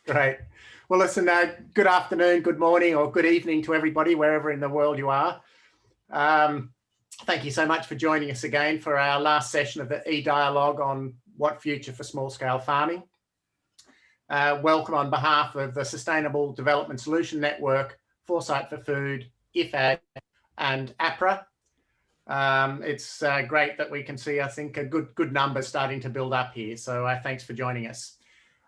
Great. Well, listen, good afternoon, good morning, or good evening to everybody, wherever in the world you are. Thank you so much for joining us again for our last session of the eDialogue on what future for small-scale farming. Welcome on behalf of the Sustainable Development Solution Network, Foresight for Food, IFAD, and APRA. It's great that we can see, I think, a good number starting to build up here. So thanks for joining us.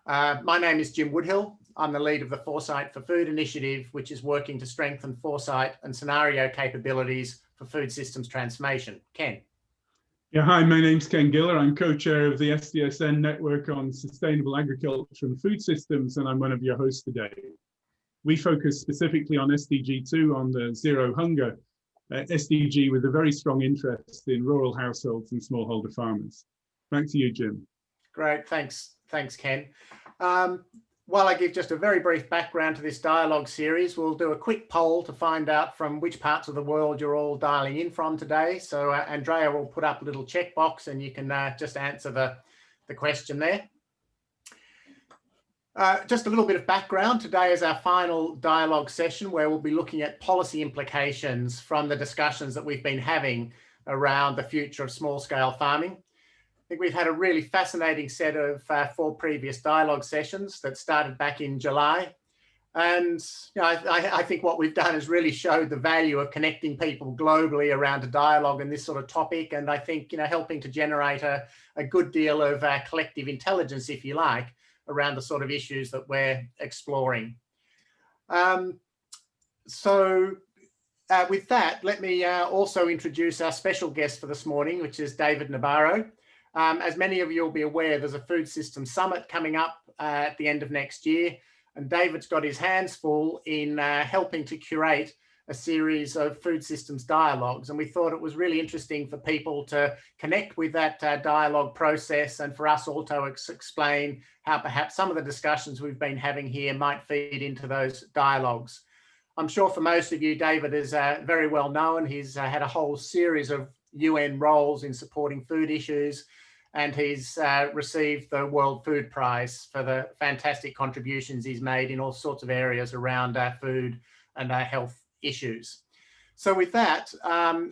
My name is Jim Woodhill. I'm the lead of the Foresight for Food initiative, which is working to strengthen foresight and scenario capabilities for food systems transformation. Ken. Yeah, hi, my name's Ken Giller. I'm co-chair of the SDSN Network on Sustainable Agriculture and Food Systems, and I'm one of your hosts today. We focus specifically on SDG 2, on the Zero Hunger SDG, with a very strong interest in rural households and smallholder farmers. Back to you, Jim. Great, thanks, Ken. While I give just a very brief background to this dialogue series, we'll do a quick poll to find out from which parts of the world you're all dialing in from today. So Andrea will put up a little checkbox and you can just answer the question there. Just a little bit of background. Today is our final dialogue session where we'll be looking at policy implications from the discussions that we've been having around the future of small-scale farming. I think we've had a really fascinating set of 4 previous dialogue sessions that started back in July. And I think what we've done is really showed the value of connecting people globally around a dialogue and this sort of topic. And I think, helping to generate a good deal of collective intelligence, if you like, around the sort of issues that we're exploring. With that, let me also introduce our special guest for this morning, which is David Nabarro. As many of you will be aware, there's a Food Systems Summit coming up at the end of next year, and David's got his hands full in helping to curate a series of food systems dialogues. And we thought it was really interesting for people to connect with that dialogue process and for us all to explain how perhaps some of the discussions we've been having here might feed into those dialogues. I'm sure for most of you, David is very well known. He's had a whole series of UN roles in supporting food issues, and he's received the World Food Prize for the fantastic contributions he's made in all sorts of areas around food and health issues. So with that,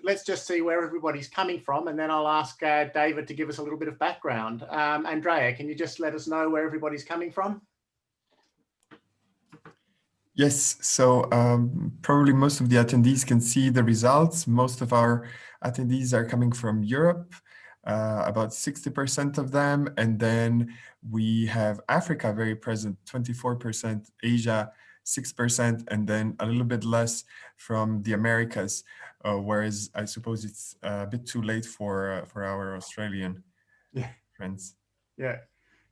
let's just see where everybody's coming from, and then I'll ask David to give us a little bit of background. Andrea, can you just let us know where everybody's coming from? Yes, so probably most of the attendees can see the results. Most of our attendees are coming from Europe, about 60% of them. And then we have Africa very present, 24%, Asia, 6%, and then a little bit less from the Americas, whereas I suppose it's a bit too late for our Australian friends. Yeah.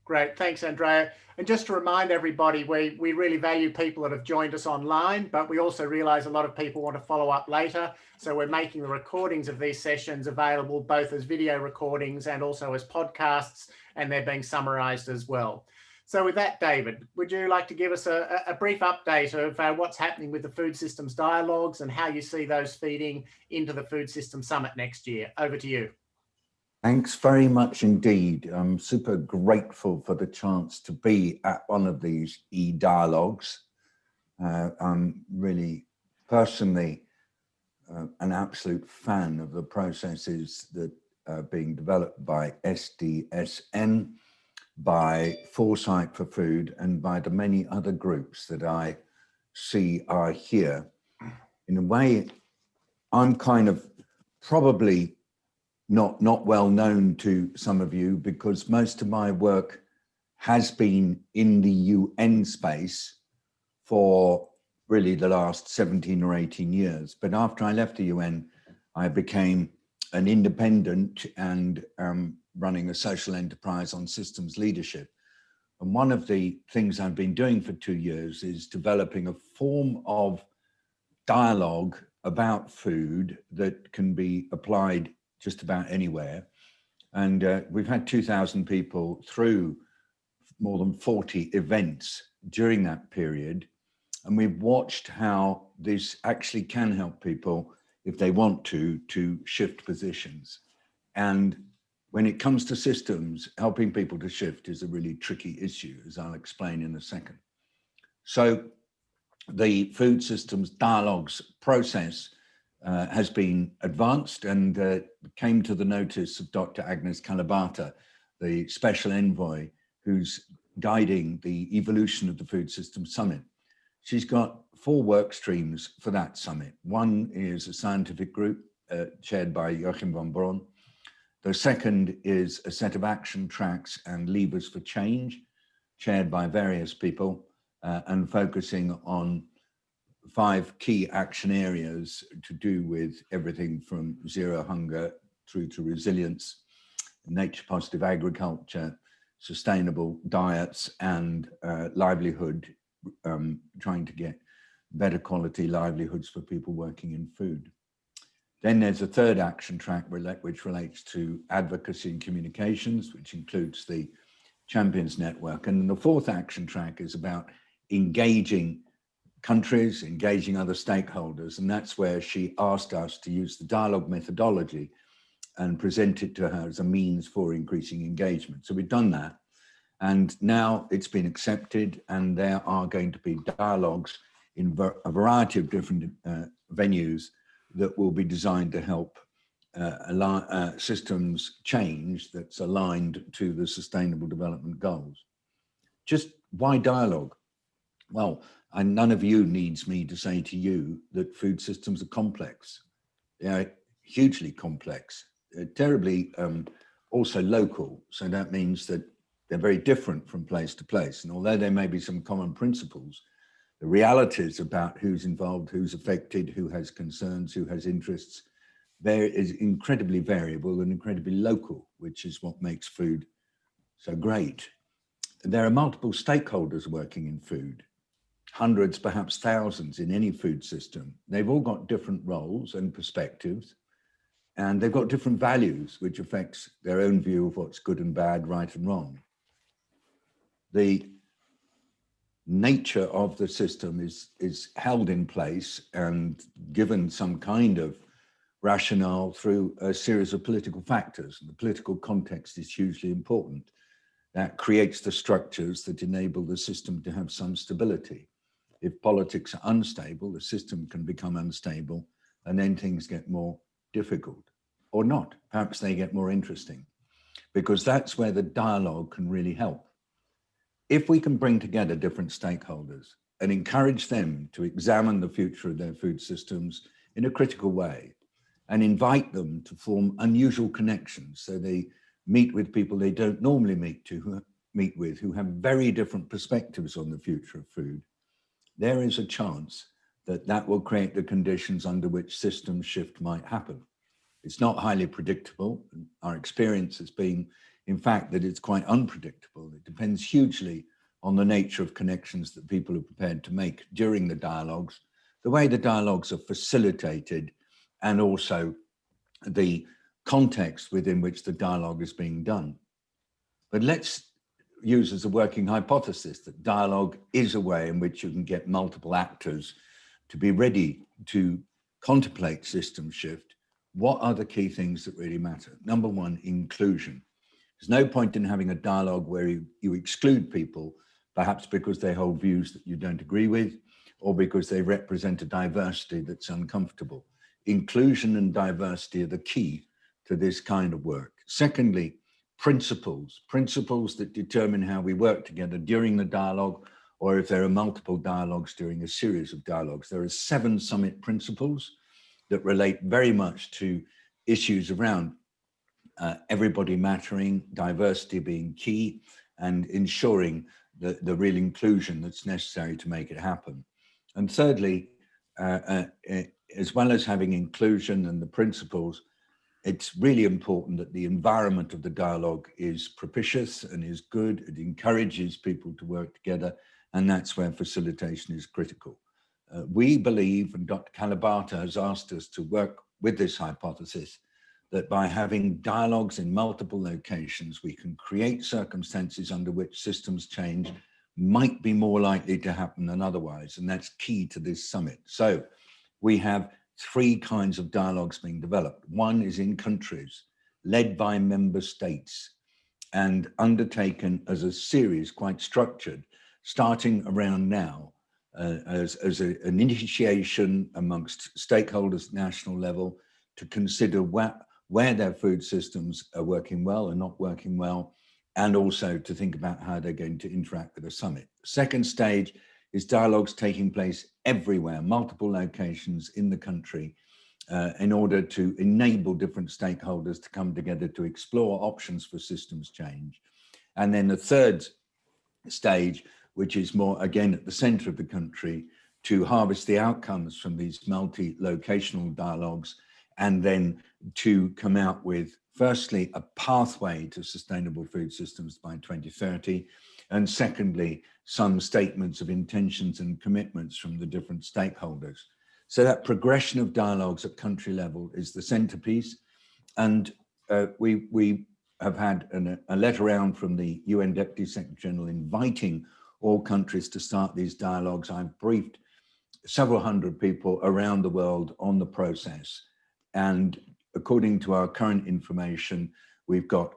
Great, thanks, Andrea. And just to remind everybody, we really value people that have joined us online, but we also realise a lot of people want to follow up later. So we're making the recordings of these sessions available both as video recordings and also as podcasts, and they're being summarised as well. So with that, David, would you like to give us a brief update of what's happening with the food systems dialogues and how you see those feeding into the Food Systems Summit next year? Over to you. Thanks very much indeed. I'm super grateful for the chance to be at one of these eDialogues. I'm really personally an absolute fan of the processes that are being developed by SDSN, by Foresight for Food, and by the many other groups that I see are here. In a way, I'm kind of probably not well known to some of you because most of my work has been in the UN space for really the last 17 or 18 years. But after I left the UN, I became an independent and running a social enterprise on systems leadership. And one of the things I've been doing for 2 years is developing a form of dialogue about food that can be applied just about anywhere. And we've had 2,000 people through more than 40 events during that period. And we've watched how this actually can help people, if they want to shift positions. And when it comes to systems, helping people to shift is a really tricky issue, as I'll explain in a second. So the food systems dialogues process has been advanced and came to the notice of Dr. Agnes Kalibata, the special envoy who's guiding the evolution of the Food Systems Summit. She's got 4 work streams for that summit. One is a scientific group chaired by Joachim von Braun. The second is a set of action tracks and levers for change, chaired by various people and focusing on 5 key action areas to do with everything from zero hunger through to resilience, nature positive agriculture, sustainable diets, and livelihood, trying to get better quality livelihoods for people working in food. Then there's a third action track which relates to advocacy and communications, which includes the Champions Network. And the fourth action track is about engaging countries, engaging other stakeholders. And that's where she asked us to use the dialogue methodology and present it to her as a means for increasing engagement. So we've done that. And now it's been accepted, and there are going to be dialogues in a variety of different venues that will be designed to help systems change that's aligned to the Sustainable Development Goals. Just why dialogue? Well, none of you needs me to say to you that food systems are complex. They are hugely complex, terribly also local. So that means that they're very different from place to place. And although there may be some common principles, the realities about who's involved, who's affected, who has concerns, who has interests, there is incredibly variable and incredibly local, which is what makes food so great. There are multiple stakeholders working in food, hundreds, perhaps thousands in any food system. They've all got different roles and perspectives, and they've got different values, which affects their own view of what's good and bad, right and wrong. The nature of the system is held in place and given some kind of rationale through a series of political factors. The political context is hugely important. That creates the structures that enable the system to have some stability. If politics are unstable, the system can become unstable, and then things get more difficult, or not. Perhaps they get more interesting, because that's where the dialogue can really help. If we can bring together different stakeholders and encourage them to examine the future of their food systems in a critical way and invite them to form unusual connections, so they meet with people they don't normally meet with, who have very different perspectives on the future of food, there is a chance that that will create the conditions under which system shift might happen. It's not highly predictable. Our experience has been, in fact, that it's quite unpredictable. It depends hugely on the nature of connections that people are prepared to make during the dialogues, the way the dialogues are facilitated, and also the context within which the dialogue is being done. But let's use as a working hypothesis that dialogue is a way in which you can get multiple actors to be ready to contemplate system shift. What are the key things that really matter? Number one, inclusion. There's no point in having a dialogue where you exclude people, perhaps because they hold views that you don't agree with, or because they represent a diversity that's uncomfortable. Inclusion and diversity are the key to this kind of work. Secondly, principles that determine how we work together during the dialogue, or if there are multiple dialogues during a series of dialogues. There are 7 summit principles that relate very much to issues around everybody mattering, diversity being key, and ensuring the real inclusion that's necessary to make it happen. And thirdly, as well as having inclusion and the principles, it's really important that the environment of the dialogue is propitious and is good. It encourages people to work together, and that's where facilitation is critical. We believe, and Dr. Kalibata has asked us to work with this hypothesis, that by having dialogues in multiple locations, we can create circumstances under which systems change might be more likely to happen than otherwise, and that's key to this summit. So we have 3 kinds of dialogues being developed. One is in countries, led by member states, and undertaken as a series, quite structured, starting around now, as an initiation amongst stakeholders at national level to consider where their food systems are working well and not working well, and also to think about how they're going to interact with the summit. Second stage is dialogues taking place everywhere, multiple locations in the country, in order to enable different stakeholders to come together to explore options for systems change. And then the third stage, which is more, again, at the center of the country, to harvest the outcomes from these multi-locational dialogues, and then to come out with, firstly, a pathway to sustainable food systems by 2030, and secondly, some statements of intentions and commitments from the different stakeholders. So that progression of dialogues at country level is the centerpiece. And we have had a letter round from the UN Deputy Secretary General inviting all countries to start these dialogues. I've briefed several hundred people around the world on the process. And according to our current information, we've got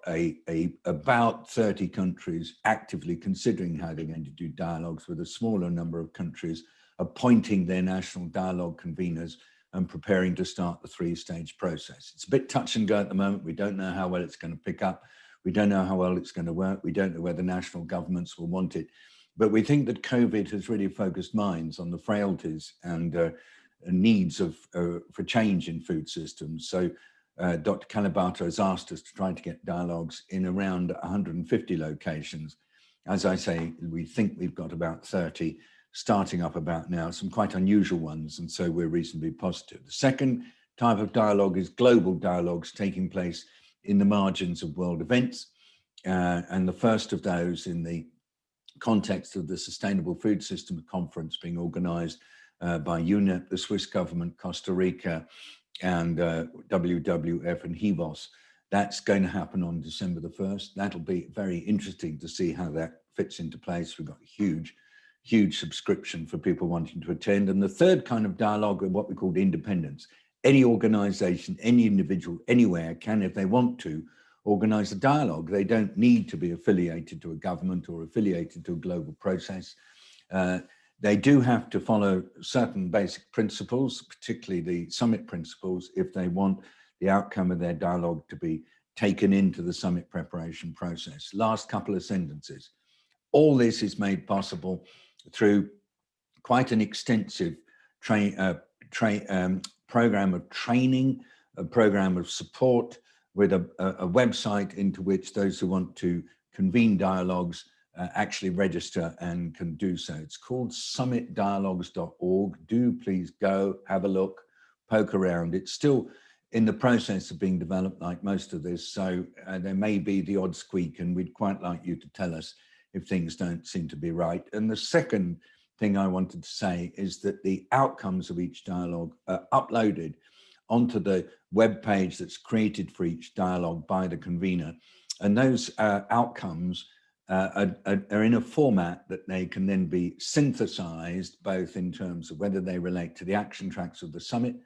about 30 countries actively considering how they're going to do dialogues, with a smaller number of countries appointing their national dialogue conveners and preparing to start the three-stage process. It's a bit touch and go at the moment. We don't know how well it's going to pick up. We don't know how well it's going to work. We don't know whether national governments will want it. But we think that COVID has really focused minds on the frailties and needs for change in food systems. So Dr. Calibato has asked us to try to get dialogues in around 150 locations. As I say, we think we've got about 30 starting up about now, some quite unusual ones, and so we're reasonably positive. The second type of dialogue is global dialogues taking place in the margins of world events, and the first of those in the context of the Sustainable Food System Conference being organized by UNEP, the Swiss government, Costa Rica, and WWF and HEVOS. That's going to happen on December the 1st. That'll be very interesting to see how that fits into place. We've got a huge subscription for people wanting to attend. And the third kind of dialogue are what we call independence. Any organization, any individual, anywhere can, if they want to, organize a dialogue. They don't need to be affiliated to a government or affiliated to a global process. They do have to follow certain basic principles, particularly the summit principles, if they want the outcome of their dialogue to be taken into the summit preparation process. Last couple of sentences. All this is made possible through quite an extensive program of training, a program of support, with a website into which those who want to convene dialogues actually register and can do so. It's called summitdialogues.org. Do please go, have a look, poke around. It's still in the process of being developed, like most of this, so there may be the odd squeak, and we'd quite like you to tell us if things don't seem to be right. And the second thing I wanted to say is that the outcomes of each dialogue are uploaded onto the web page that's created for each dialogue by the convener. And those outcomes are in a format that they can then be synthesized, both in terms of whether they relate to the action tracks of the summit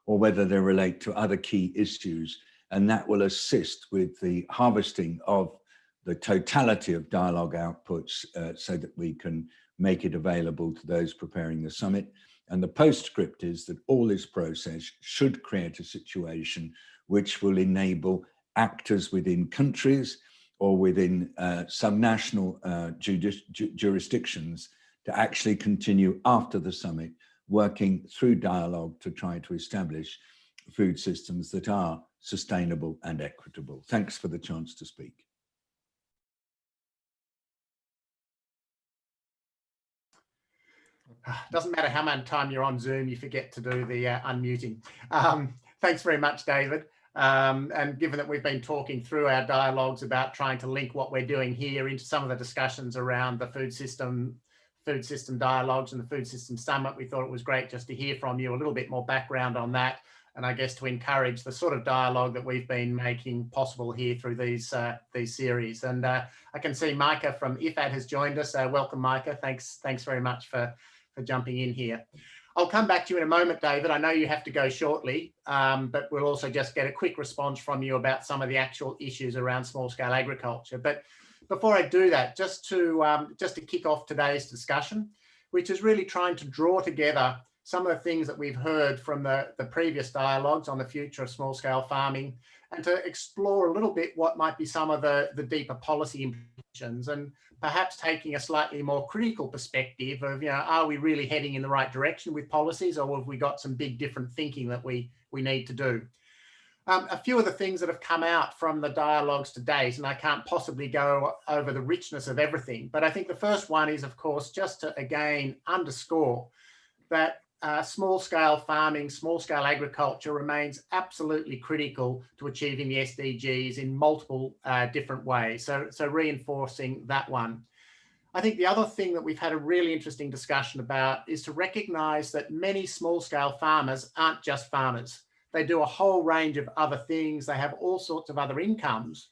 or whether they relate to other key issues. And that will assist with the harvesting of the totality of dialogue outputs so that we can make it available to those preparing the summit. And the postscript is that all this process should create a situation which will enable actors within countries or within subnational jurisdictions to actually continue after the summit, working through dialogue to try to establish food systems that are sustainable and equitable. Thanks for the chance to speak. Doesn't matter how much time you're on Zoom, you forget to do the unmuting. Thanks very much, David. And given that we've been talking through our dialogues about trying to link what we're doing here into some of the discussions around the food system dialogues and the food system summit, we thought it was great just to hear from you a little bit more background on that, and I guess to encourage the sort of dialogue that we've been making possible here through these series. And I can see Micah from IFAD has joined us. Welcome, Micah. Thanks very much for jumping in here. I'll come back to you in a moment, David. I know you have to go shortly, but we'll also just get a quick response from you about some of the actual issues around small-scale agriculture. But before I do that, just to kick off today's discussion, which is really trying to draw together some of the things that we've heard from the previous dialogues on the future of small-scale farming, and to explore a little bit what might be some of the deeper policy implications, and perhaps taking a slightly more critical perspective of, are we really heading in the right direction with policies, or have we got some big different thinking that we need to do? A few of the things that have come out from the dialogues to date, and I can't possibly go over the richness of everything, but I think the first one is, of course, just to again underscore that small-scale farming, small-scale agriculture remains absolutely critical to achieving the SDGs in multiple different ways. So reinforcing that one. I think the other thing that we've had a really interesting discussion about is to recognise that many small-scale farmers aren't just farmers. They do a whole range of other things. They have all sorts of other incomes.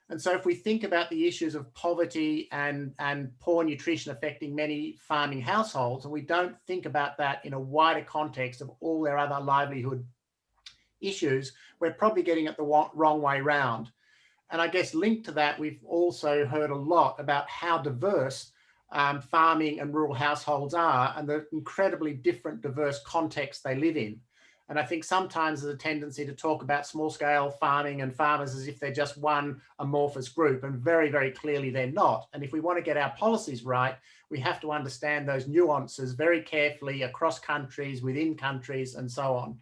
And so if we think about the issues of poverty and poor nutrition affecting many farming households, and we don't think about that in a wider context of all their other livelihood issues, we're probably getting it the wrong way round. And I guess linked to that, we've also heard a lot about how diverse farming and rural households are, and the incredibly different, diverse contexts they live in. And I think sometimes there's a tendency to talk about small-scale farming and farmers as if they're just one amorphous group, and very, very clearly they're not. And if we want to get our policies right, we have to understand those nuances very carefully across countries, within countries, and so on.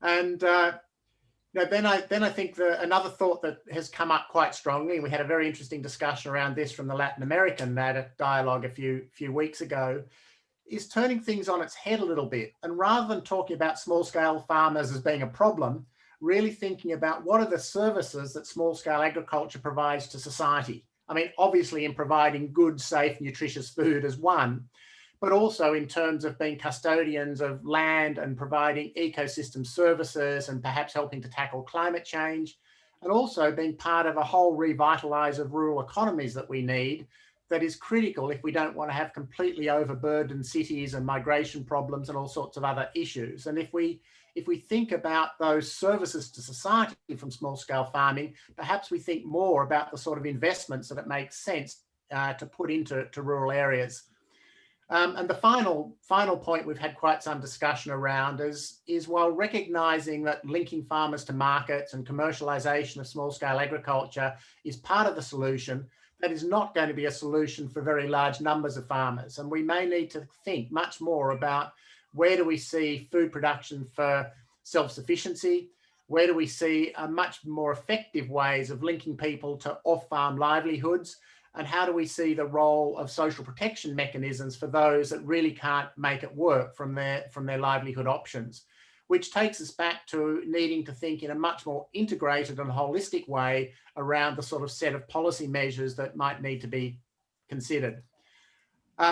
And then I think another thought that has come up quite strongly, and we had a very interesting discussion around this from the Latin American dialogue a few weeks ago, is turning things on its head a little bit. And rather than talking about small-scale farmers as being a problem, really thinking about what are the services that small-scale agriculture provides to society. I mean, obviously in providing good, safe, nutritious food as one, but also in terms of being custodians of land and providing ecosystem services and perhaps helping to tackle climate change, and also being part of a whole revitalise of rural economies that we need, that is critical if we don't want to have completely overburdened cities and migration problems and all sorts of other issues. And if we think about those services to society from small-scale farming, perhaps we think more about the sort of investments that it makes sense to put into rural areas. And the final point we've had quite some discussion around is while recognising that linking farmers to markets and commercialisation of small-scale agriculture is part of the solution, that is not going to be a solution for very large numbers of farmers. And we may need to think much more about where do we see food production for self-sufficiency, where do we see much more effective ways of linking people to off-farm livelihoods, and how do we see the role of social protection mechanisms for those that really can't make it work from their livelihood options, which takes us back to needing to think in a much more integrated and holistic way around the sort of set of policy measures that might need to be considered.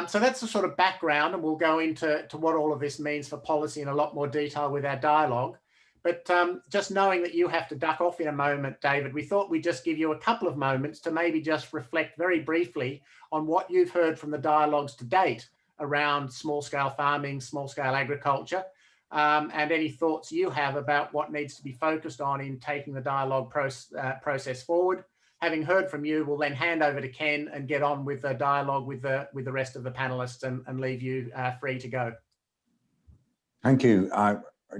So that's the sort of background, and we'll go into what all of this means for policy in a lot more detail with our dialogue. But just knowing that you have to duck off in a moment, David, we thought we'd just give you a couple of moments to maybe just reflect very briefly on what you've heard from the dialogues to date around small-scale farming, small-scale agriculture, and any thoughts you have about what needs to be focused on in taking the dialogue process forward. Having heard from you, we'll then hand over to Ken and get on with the dialogue with the rest of the panelists and leave you free to go. Thank you.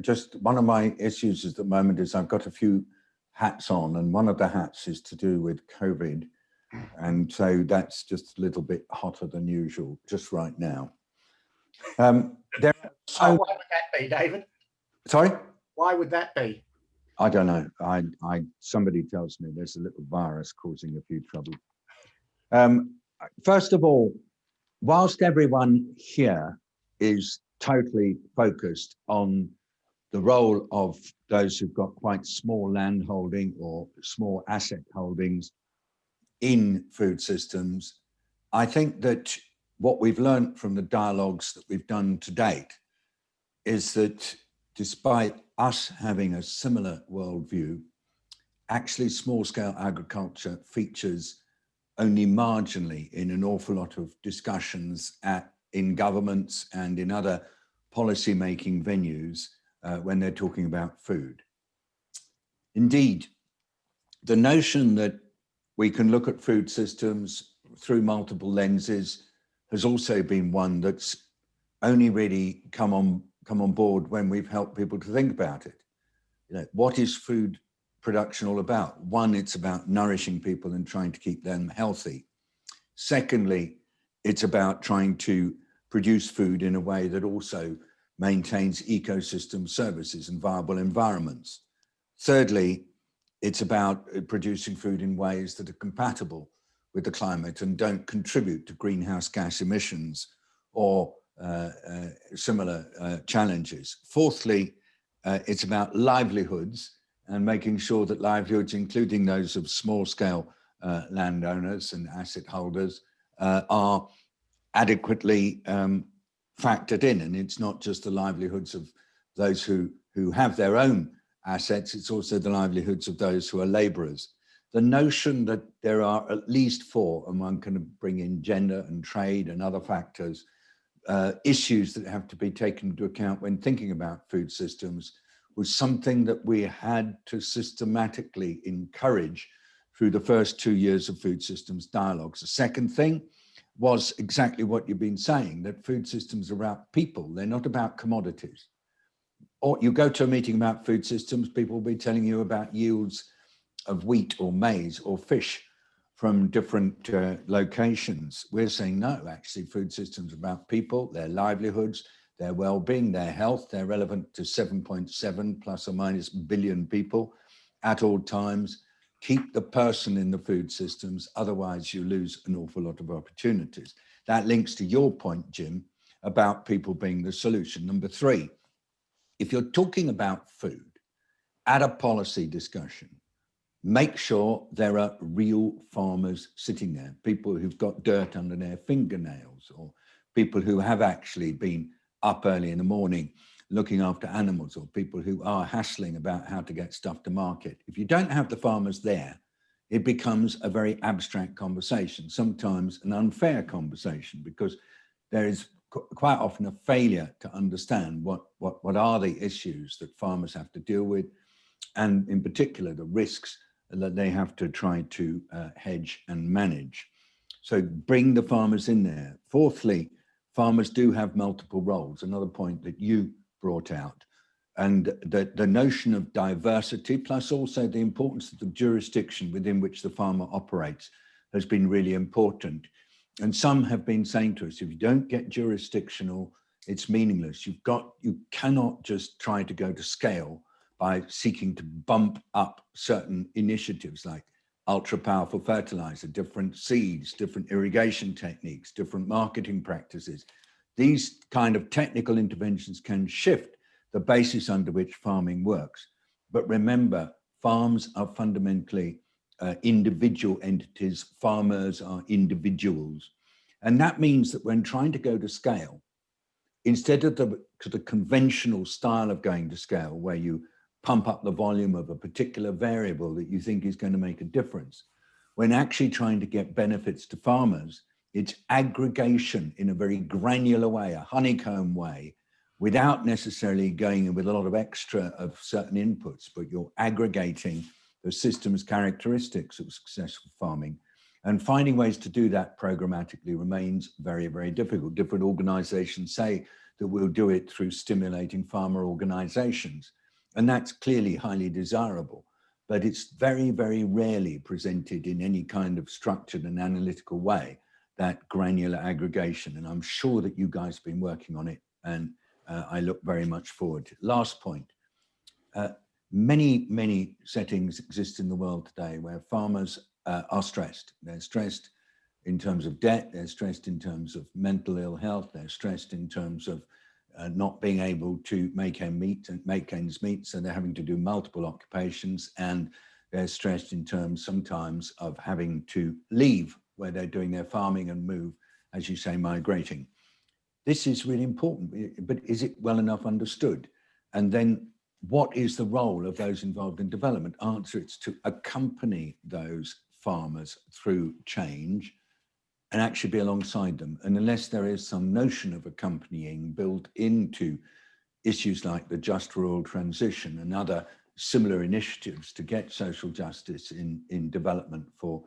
Just one of my issues at the moment is I've got a few hats on, and one of the hats is to do with COVID. And so that's just a little bit hotter than usual just right now. Why would that be, David? Sorry? Why would that be? I don't know. Somebody tells me there's a little virus causing a few trouble. First of all, whilst everyone here is totally focused on the role of those who've got quite small land holding or small asset holdings in food systems, I think that what we've learned from the dialogues that we've done to date is that despite us having a similar worldview, actually small-scale agriculture features only marginally in an awful lot of discussions in governments and in other policy-making venues when they're talking about food. Indeed, the notion that we can look at food systems through multiple lenses has also been one that's only really come on board when we've helped people to think about it. You know, what is food production all about? One, it's about nourishing people and trying to keep them healthy. Secondly, it's about trying to produce food in a way that also maintains ecosystem services and viable environments. Thirdly, it's about producing food in ways that are compatible with the climate and don't contribute to greenhouse gas emissions or similar challenges. Fourthly, it's about livelihoods and making sure that livelihoods, including those of small-scale landowners and asset holders, are adequately factored in. And it's not just the livelihoods of those who have their own assets, it's also the livelihoods of those who are laborers. The notion that there are at least four, and one can bring in gender and trade and other factors, issues that have to be taken into account when thinking about food systems, was something that we had to systematically encourage through the first 2 years of food systems dialogues. The second thing was exactly what you've been saying, that food systems are about people, they're not about commodities. Or you go to a meeting about food systems, people will be telling you about yields of wheat or maize or fish from different locations. We're saying, no, actually food systems are about people, their livelihoods, their well-being, their health. They're relevant to 7.7 plus or minus billion people at all times. Keep the person in the food systems, otherwise you lose an awful lot of opportunities. That links to your point, Jim, about people being the solution. Number three, if you're talking about food at a policy discussion, make sure there are real farmers sitting there, people who've got dirt under their fingernails, or people who have actually been up early in the morning looking after animals, or people who are hassling about how to get stuff to market. If you don't have the farmers there, it becomes a very abstract conversation, sometimes an unfair conversation, because there is quite often a failure to understand what are the issues that farmers have to deal with, and in particular the risks that they have to try to hedge and manage. So bring the farmers in there. Fourthly, farmers do have multiple roles, another point that you brought out. And the notion of diversity, plus also the importance of the jurisdiction within which the farmer operates, has been really important. And some have been saying to us, if you don't get jurisdictional, it's meaningless. You cannot just try to go to scale by seeking to bump up certain initiatives like ultra powerful fertilizer, different seeds, different irrigation techniques, different marketing practices. These kind of technical interventions can shift the basis under which farming works. But remember, farms are fundamentally individual entities. Farmers are individuals. And that means that when trying to go to scale, instead of the conventional style of going to scale, where you pump up the volume of a particular variable that you think is going to make a difference, when actually trying to get benefits to farmers, it's aggregation in a very granular way, a honeycomb way, without necessarily going in with a lot of extra of certain inputs, but you're aggregating the system's characteristics of successful farming. And finding ways to do that programmatically remains very, very difficult. Different organizations say that we'll do it through stimulating farmer organizations. And that's clearly highly desirable, but it's very, very rarely presented in any kind of structured and analytical way, that granular aggregation. And I'm sure that you guys have been working on it, and I look very much forward to it. Last point, many, many settings exist in the world today where farmers are stressed. They're stressed in terms of debt, they're stressed in terms of mental ill health, they're stressed in terms of not being able to make ends meet, so they're having to do multiple occupations, and they're stressed in terms sometimes of having to leave where they're doing their farming and move, as you say, migrating. This is really important, but is it well enough understood? And then what is the role of those involved in development? Answer, it's to accompany those farmers through change and actually be alongside them. And unless there is some notion of accompanying built into issues like the just rural transition and other similar initiatives to get social justice in development for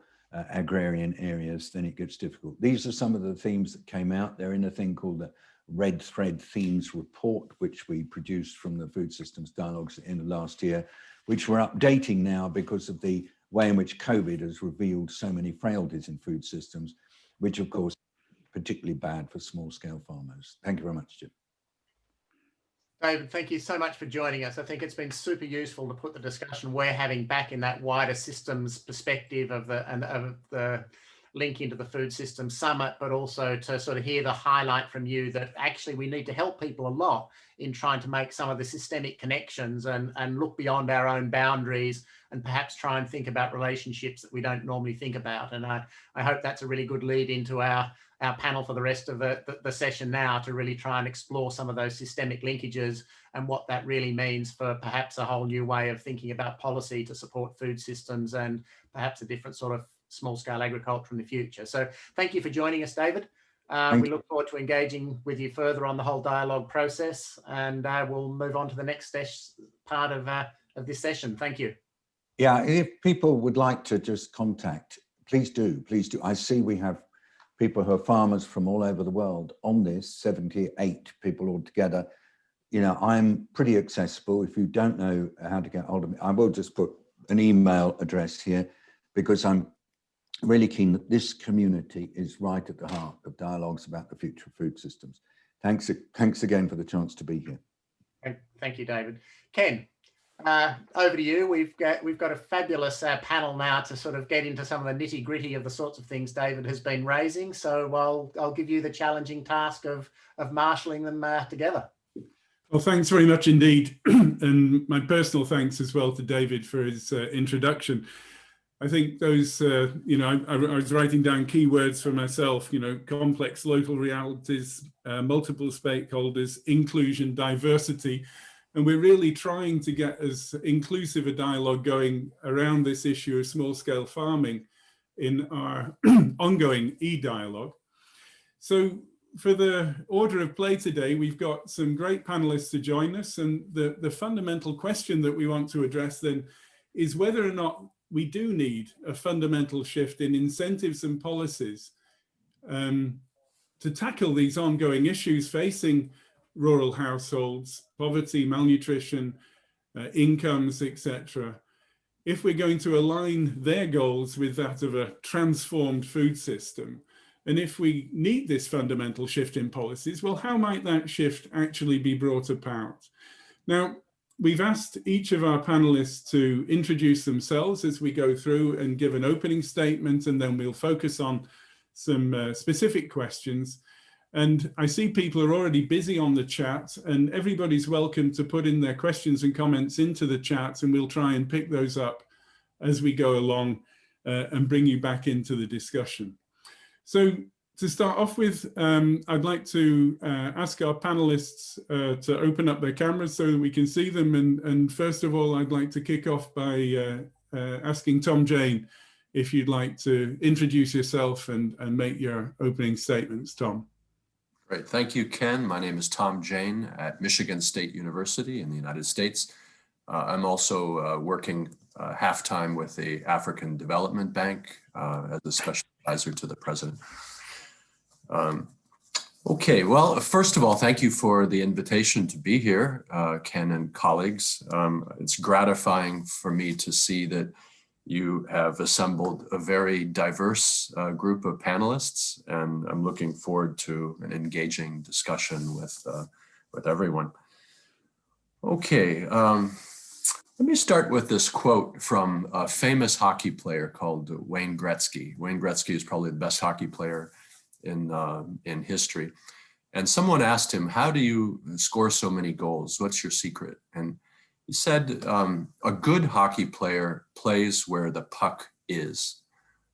agrarian areas, then it gets difficult. These are some of the themes that came out. They're in a thing called the Red Thread Themes report, which we produced from the Food Systems Dialogues in last year, which we're updating now because of the way in which COVID has revealed so many frailties in food systems, which of course is particularly bad for small scale farmers. Thank you very much, Jim. David, thank you so much for joining us. I think it's been super useful to put the discussion we're having back in that wider systems perspective of the link into the Food Systems Summit, but also to sort of hear the highlight from you that actually we need to help people a lot in trying to make some of the systemic connections and look beyond our own boundaries and perhaps try and think about relationships that we don't normally think about. And I hope that's a really good lead into our panel for the rest of the session now, to really try and explore some of those systemic linkages and what that really means for perhaps a whole new way of thinking about policy to support food systems and perhaps a different sort of small scale agriculture in the future. So thank you for joining us, David. We look forward to engaging with you further on the whole dialogue process, and we'll move on to the next part of this session. Thank you. Yeah, if people would like to just contact, please do, please do. I see we have people who are farmers from all over the world on this, 78 people altogether. You know, I'm pretty accessible. If you don't know how to get hold of me, I will just put an email address here, because I'm really keen that this community is right at the heart of dialogues about the future of food systems. Thanks again for the chance to be here. Thank you, David. Ken, over to you. We've got a fabulous panel now to sort of get into some of the nitty gritty of the sorts of things David has been raising. So I'll give you the challenging task of marshalling them together. Well, thanks very much indeed. And my personal thanks as well to David for his introduction. I think those, you know, I was writing down keywords for myself, you know, complex local realities, multiple stakeholders, inclusion, diversity. And we're really trying to get as inclusive a dialogue going around this issue of small scale farming in our ongoing eDialogue. So for the order of play today, we've got some great panelists to join us. And the fundamental question that we want to address then is whether or not we do need a fundamental shift in incentives and policies to tackle these ongoing issues facing rural households, poverty, malnutrition, incomes, etc. If we're going to align their goals with that of a transformed food system, and if we need this fundamental shift in policies, well, how might that shift actually be brought about? Now, we've asked each of our panelists to introduce themselves as we go through and give an opening statement, and then we'll focus on some specific questions. And I see people are already busy on the chat, and everybody's welcome to put in their questions and comments into the chat, and we'll try and pick those up as we go along and bring you back into the discussion. So to start off with, I'd like to ask our panelists to open up their cameras so that we can see them. And first of all, I'd like to kick off by asking Tom Jane if you'd like to introduce yourself and make your opening statements, Tom. Great, thank you, Ken. My name is Tom Jane at Michigan State University in the United States. I'm also working half-time with the African Development Bank as a special advisor to the president. Okay, well, first of all, thank you for the invitation to be here, Ken and colleagues. It's gratifying for me to see that you have assembled a very diverse group of panelists, and I'm looking forward to an engaging discussion with everyone. Okay, let me start with this quote from a famous hockey player called Wayne Gretzky. Wayne Gretzky is probably the best hockey player in history. And someone asked him, how do you score so many goals? What's your secret? And he said, a good hockey player plays where the puck is,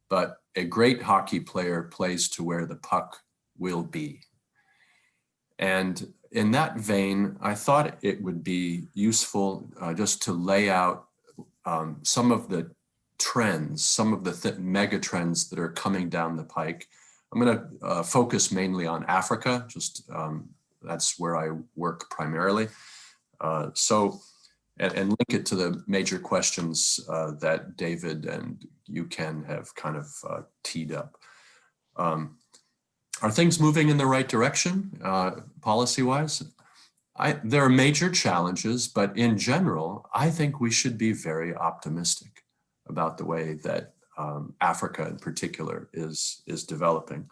but a great hockey player plays to where the puck will be. And in that vein, I thought it would be useful just to lay out some of the trends, some of the mega trends that are coming down the pike. I'm going to focus mainly on Africa, just that's where I work primarily. And link it to the major questions that David and you, Ken, have kind of teed up. Are things moving in the right direction, policy-wise? There are major challenges, but in general, I think we should be very optimistic about the way that Africa in particular is developing.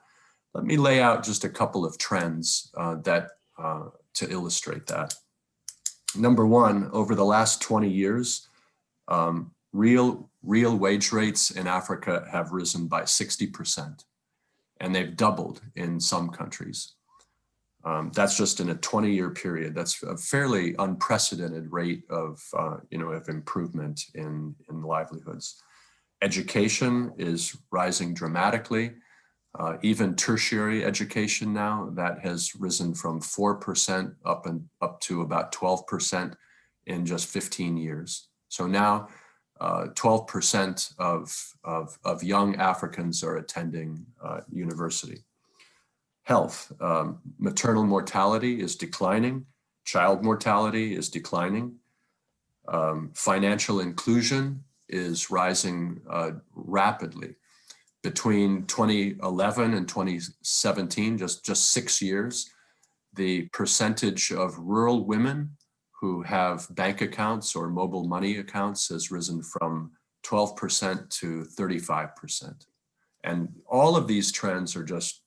Let me lay out just a couple of trends to illustrate that. Number one, over the last 20 years, real wage rates in Africa have risen by 60%, and they've doubled in some countries. That's just in a 20-year period. That's a fairly unprecedented rate of improvement in livelihoods. Education is rising dramatically. Even tertiary education now, that has risen from 4% up to about 12% in just 15 years. So now 12% of young Africans are attending university. Health, maternal mortality is declining, child mortality is declining, financial inclusion is rising rapidly. Between 2011 and 2017, just 6 years, the percentage of rural women who have bank accounts or mobile money accounts has risen from 12% to 35%. And all of these trends are just,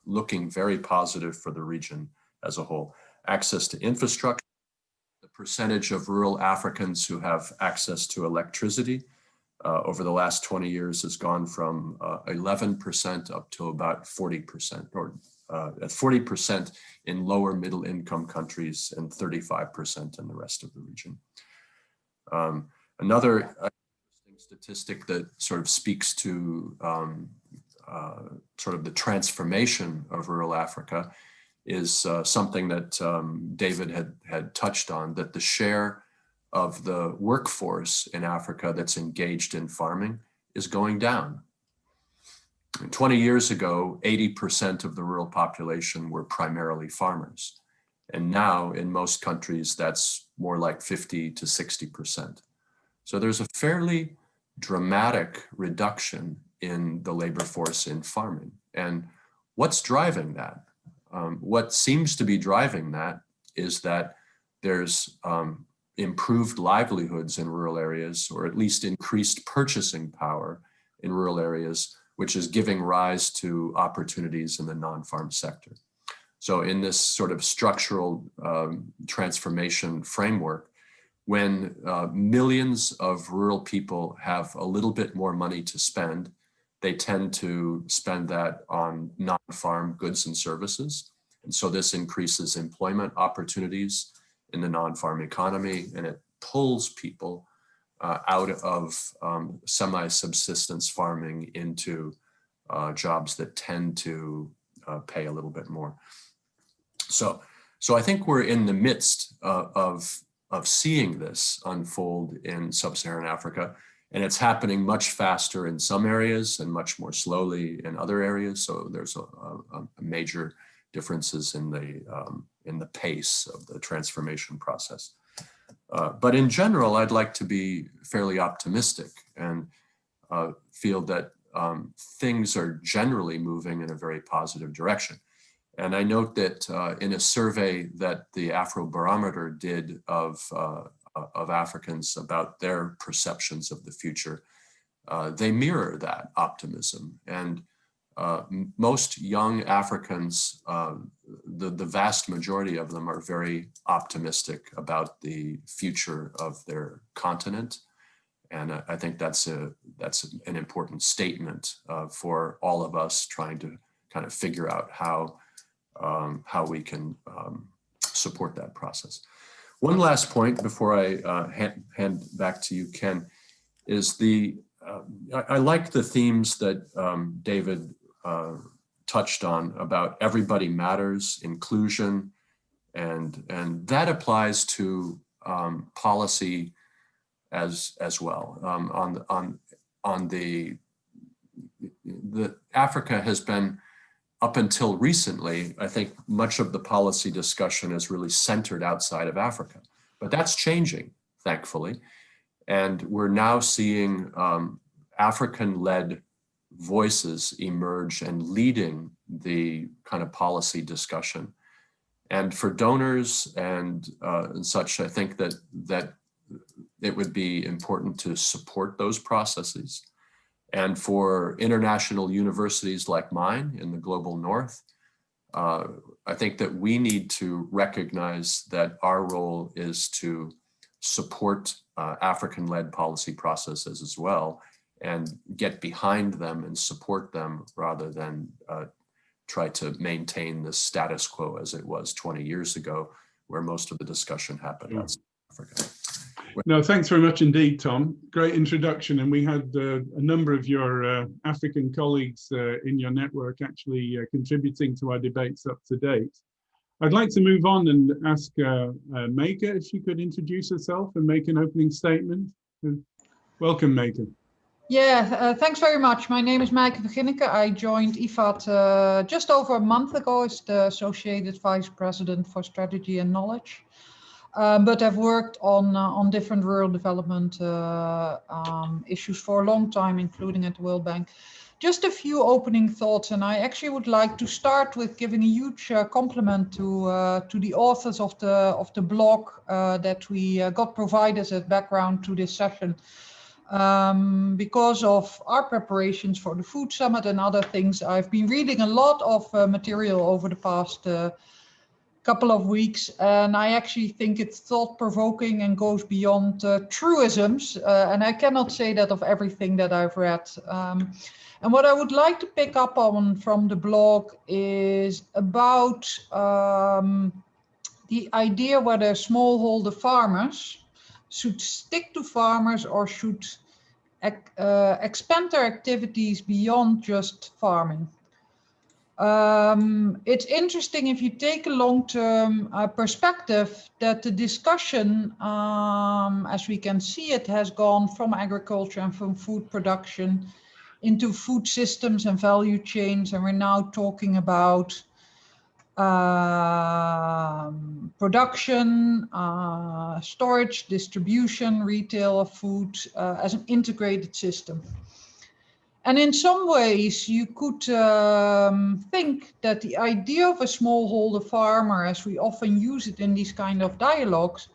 looking very positive for the region as a whole. Access to infrastructure, the percentage of rural Africans who have access to electricity over the last 20 years has gone from 11% up to about 40%, or 40% in lower middle income countries and 35% in the rest of the region. Another interesting statistic that sort of speaks to sort of the transformation of rural Africa is something that David had touched on, that the share of the workforce in Africa that's engaged in farming is going down. 20 years ago, 80% of the rural population were primarily farmers. And now in most countries, that's more like 50 to 60%. So there's a fairly dramatic reduction in the labor force in farming. And what's driving that? What seems to be driving that is that there's improved livelihoods in rural areas, or at least increased purchasing power in rural areas, which is giving rise to opportunities in the non-farm sector. So in this sort of structural transformation framework, when millions of rural people have a little bit more money to spend, they tend to spend that on non-farm goods and services. And so this increases employment opportunities in the non-farm economy, and it pulls people out of semi-subsistence farming into jobs that tend to pay a little bit more. So I think we're in the midst of seeing this unfold in sub-Saharan Africa, and it's happening much faster in some areas and much more slowly in other areas. So there's a major differences in the pace of the transformation process. But in general, I'd like to be fairly optimistic and feel that things are generally moving in a very positive direction. And I note that in a survey that the Afrobarometer did of Africans about their perceptions of the future, they mirror that optimism. And most young Africans, the vast majority of them are very optimistic about the future of their continent. And I think that's an important statement for all of us trying to kind of figure out how we can support that process. One last point before I hand back to you, Ken, is I like the themes that David touched on about everybody matters, inclusion, and that applies to policy as well. On the Africa has been, up until recently, I think much of the policy discussion is really centered outside of Africa, but that's changing, thankfully. And we're now seeing African-led voices emerge and leading the kind of policy discussion. And for donors and such, I think that it would be important to support those processes. And for international universities like mine in the global north, I think that we need to recognize that our role is to support African-led policy processes as well, and get behind them and support them rather than try to maintain the status quo as it was 20 years ago, where most of the discussion happened outside Africa. No, thanks very much indeed, Tom. Great introduction. And we had a number of your African colleagues in your network actually contributing to our debates up to date. I'd like to move on and ask Meike if she could introduce herself and make an opening statement. Welcome, Meike. Yeah, thanks very much. My name is Meike Verginneke. I joined IFAD just over a month ago as the Associated Vice President for Strategy and Knowledge. But I've worked on different rural development issues for a long time, including at the World Bank. Just a few opening thoughts, and I actually would like to start with giving a huge compliment to the authors of the blog that we got provided as a background to this session. Because of our preparations for the Food Summit and other things, I've been reading a lot of material over the past couple of weeks, and I actually think it's thought-provoking and goes beyond truisms, and I cannot say that of everything that I've read. And what I would like to pick up on from the blog is about the idea whether smallholder farmers should stick to farmers or should expand their activities beyond just farming. It's interesting if you take a long-term perspective that the discussion, as we can see it, has gone from agriculture and from food production into food systems and value chains, and we're now talking about production, storage, distribution, retail of food as an integrated system. And in some ways, you could think that the idea of a smallholder farmer, as we often use it in these kind of dialogues,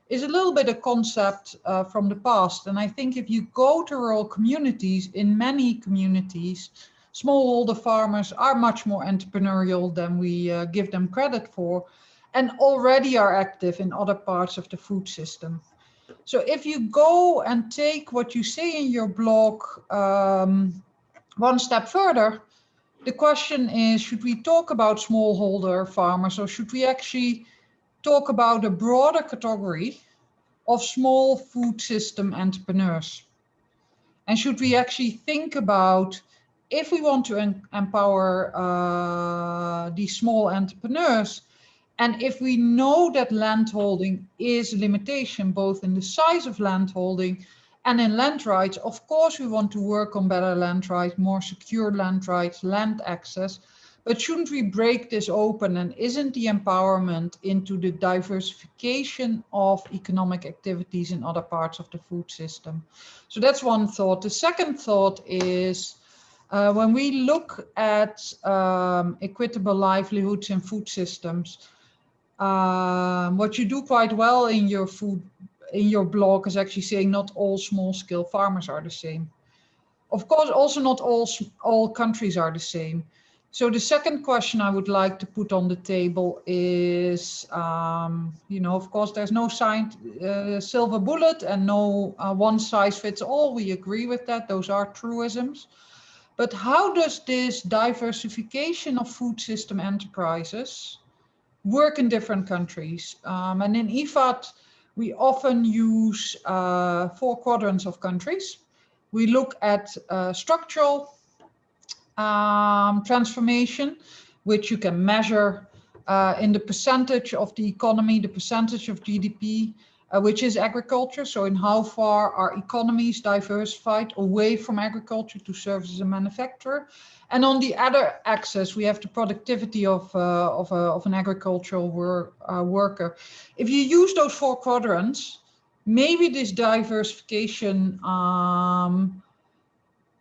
is a little bit a concept from the past. And I think if you go to rural communities, in many communities, smallholder farmers are much more entrepreneurial than we give them credit for, and already are active in other parts of the food system. So if you go and take what you say in your blog one step further, the question is, should we talk about smallholder farmers, or should we actually talk about a broader category of small food system entrepreneurs? And should we actually think about, if we want to empower these small entrepreneurs, and if we know that landholding is a limitation, both in the size of landholding and in land rights, of course we want to work on better land rights, more secure land rights, land access, but shouldn't we break this open, and isn't the empowerment into the diversification of economic activities in other parts of the food system? So that's one thought. The second thought is, when we look at equitable livelihoods in food systems, what you do quite well in your blog is actually saying not all small-scale farmers are the same. Of course, also not all countries are the same. So the second question I would like to put on the table is, of course, there's no silver bullet and no one size fits all. We agree with that. Those are truisms. But how does this diversification of food system enterprises work in different countries? And in IFAD, we often use 4 quadrants of countries. We look at structural transformation, which you can measure in the percentage of the economy, the percentage of GDP, which is agriculture. So in how far our economies diversified away from agriculture to services and manufacture. And on the other axis, we have the productivity of an agricultural worker. If you use those 4 quadrants, maybe this diversification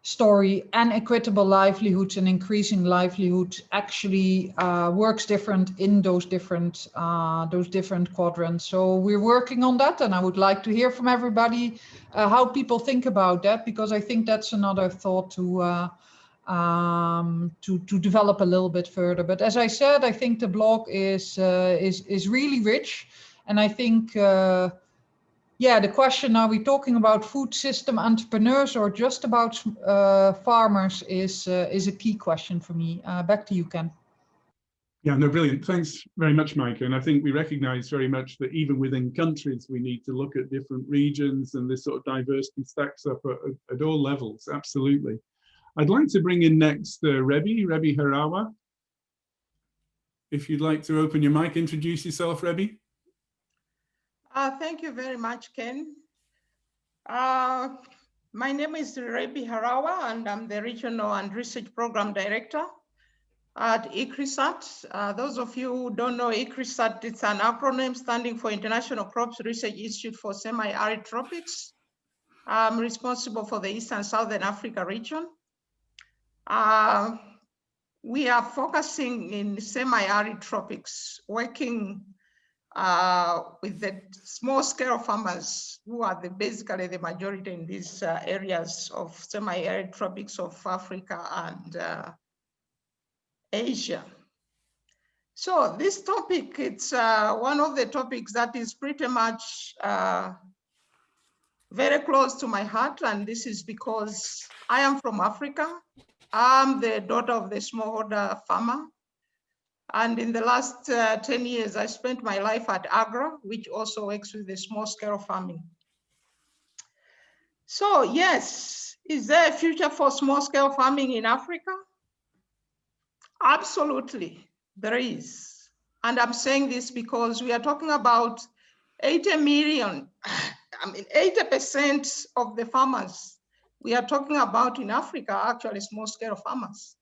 story, and equitable livelihoods and increasing livelihoods actually works different in those different quadrants. So we're working on that, and I would like to hear from everybody how people think about that, because I think that's another thought to develop a little bit further. But as I said, I think the blog is really rich, and I think. Yeah, the question, are we talking about food system entrepreneurs or just about farmers, is a key question for me. Back to you, Ken. Yeah, no, brilliant. Thanks very much, Mike. And I think we recognize very much that even within countries, we need to look at different regions, and this sort of diversity stacks up at all levels. Absolutely. I'd like to bring in next Rebbe Harawa. If you'd like to open your mic, introduce yourself, Rebbe. Thank you very much, Ken. My name is Rebbe Harawa, and I'm the Regional and Research Program Director at ICRISAT. Those of you who don't know ICRISAT, it's an acronym standing for International Crops Research Institute for Semi-Arid Tropics. I'm responsible for the East and Southern Africa region. We are focusing in semi-arid tropics, working with the small-scale farmers who are basically the majority in these areas of semi-arid tropics of Africa and Asia. So this topic, it's one of the topics that is pretty much very close to my heart, and this is because I am from Africa. I'm the daughter of the smallholder farmer. And in the last 10 years, I spent my life at AGRA, which also works with the small-scale farming. So yes, is there a future for small-scale farming in Africa? Absolutely, there is. And I'm saying this because we are talking about 80 million, 80% of the farmers we are talking about in Africa are actually small-scale farmers.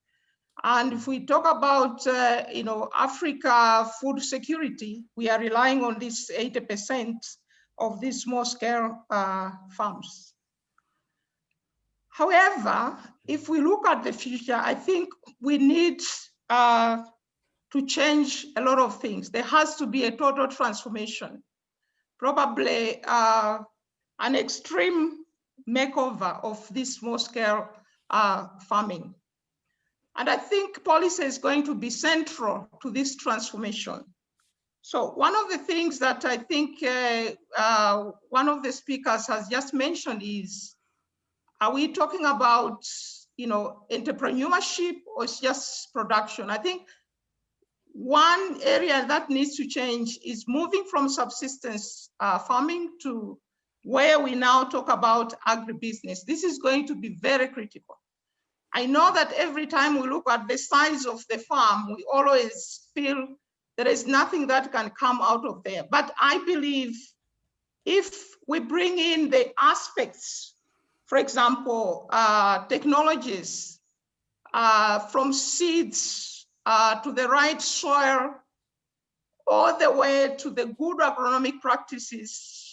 And if we talk about, Africa food security, we are relying on this 80% of these small-scale farms. However, if we look at the future, I think we need to change a lot of things. There has to be a total transformation, probably an extreme makeover of this small-scale farming. And I think policy is going to be central to this transformation. So one of the things that I think one of the speakers has just mentioned is, are we talking about, entrepreneurship, or it's just production? I think one area that needs to change is moving from subsistence farming to where we now talk about agribusiness. This is going to be very critical. I know that every time we look at the size of the farm, we always feel there is nothing that can come out of there. But I believe if we bring in the aspects, for example, technologies, from seeds to the right soil, all the way to the good agronomic practices,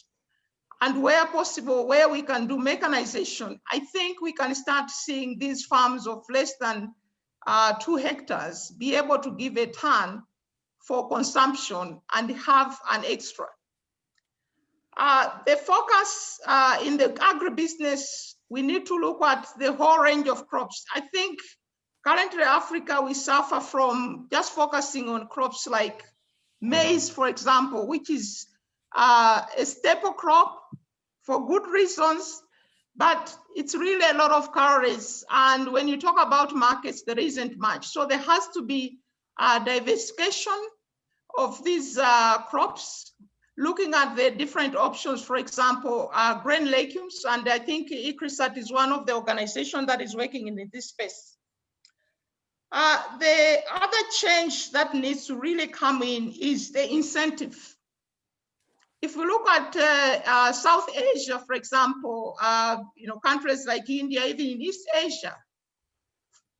and where possible, where we can do mechanization, I think we can start seeing these farms of less than 2 hectares be able to give a ton for consumption and have an extra. The focus in the agribusiness, we need to look at the whole range of crops. I think currently Africa, we suffer from just focusing on crops like maize, for example, which is a staple crop for good reasons, but it's really a lot of calories. And when you talk about markets, there isn't much. So there has to be a diversification of these crops, looking at the different options, for example, grain legumes. And I think ICRISAT is one of the organizations that is working in this space. The other change that needs to really come in is the incentive. If we look at South Asia, for example, countries like India, even in East Asia,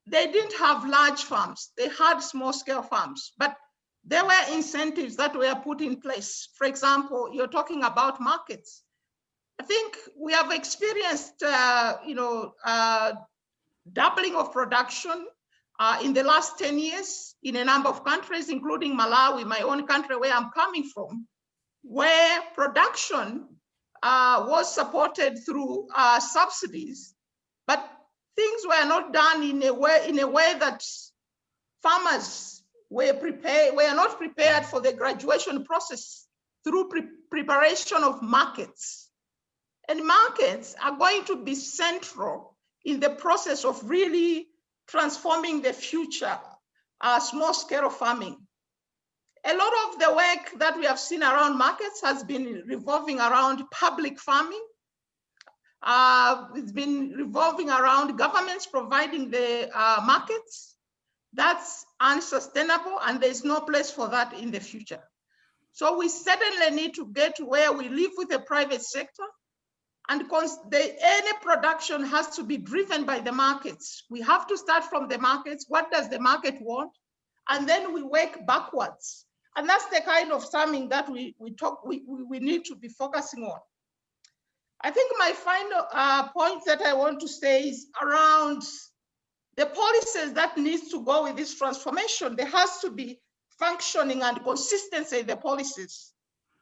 they didn't have large farms. They had small-scale farms, but there were incentives that were put in place. For example, you're talking about markets. I think we have experienced, doubling of production in the last 10 years in a number of countries, including Malawi, my own country where I'm coming from, where production was supported through subsidies, but things were not done in a way that farmers were not prepared for the graduation process through preparation of markets. And markets are going to be central in the process of really transforming the future small-scale farming. A lot of the work that we have seen around markets has been revolving around public farming. It's been revolving around governments providing the markets. That's unsustainable, and there's no place for that in the future. So we certainly need to get to where we live with the private sector, and any production has to be driven by the markets. We have to start from the markets. What does the market want? And then we work backwards. And that's the kind of farming that we need to be focusing on. I think my final point that I want to say is around the policies that needs to go with this transformation. There has to be functioning and consistency in the policies.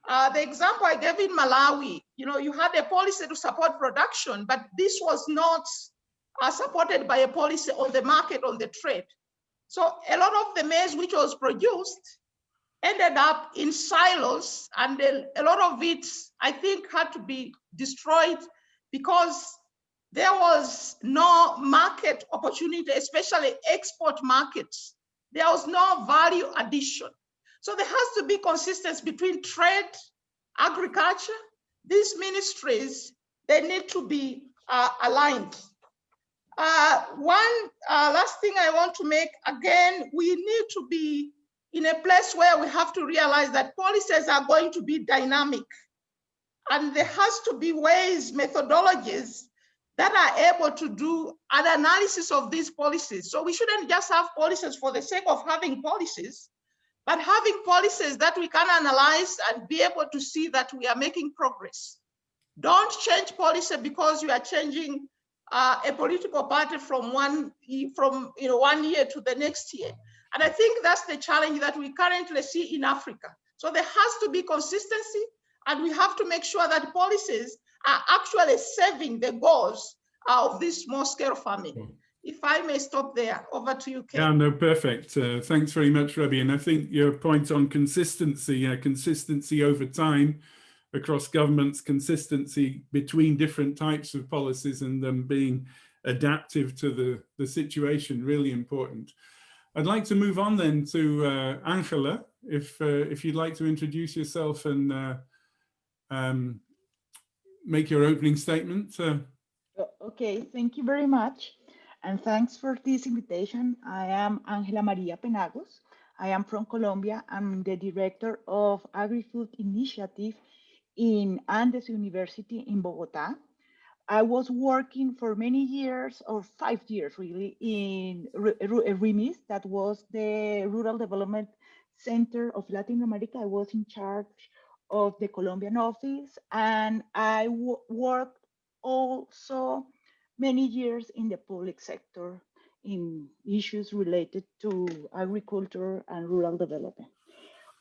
The example I gave in Malawi, you had a policy to support production, but this was not supported by a policy on the market, on the trade. So a lot of the maize which was produced ended up in silos, and a lot of it, I think, had to be destroyed because there was no market opportunity, especially export markets. There was no value addition. So there has to be consistency between trade, agriculture. These ministries, they need to be aligned. One last thing I want to make, again, we need to be in a place where we have to realize that policies are going to be dynamic. And there has to be ways, methodologies that are able to do an analysis of these policies. So we shouldn't just have policies for the sake of having policies, but having policies that we can analyze and be able to see that we are making progress. Don't change policy because you are changing a political party from one year to the next year. And I think that's the challenge that we currently see in Africa. So there has to be consistency, and we have to make sure that policies are actually serving the goals of this small-scale farming. If I may stop there, over to you, Ken. Yeah, no, perfect. Thanks very much, Ruby. And I think your point on consistency, consistency over time across governments, consistency between different types of policies and them being adaptive to the situation, really important. I'd like to move on then to Angela, if you'd like to introduce yourself and make your opening statement. Okay, thank you very much. And thanks for this invitation. I am Angela Maria Penagos. I am from Colombia. I'm the director of Agri-Food Initiative in Andes University in Bogota. I was working for many years, or 5 years really, in REMIS, that was the Rural Development Center of Latin America. I was in charge of the Colombian office, and I worked also many years in the public sector in issues related to agriculture and rural development.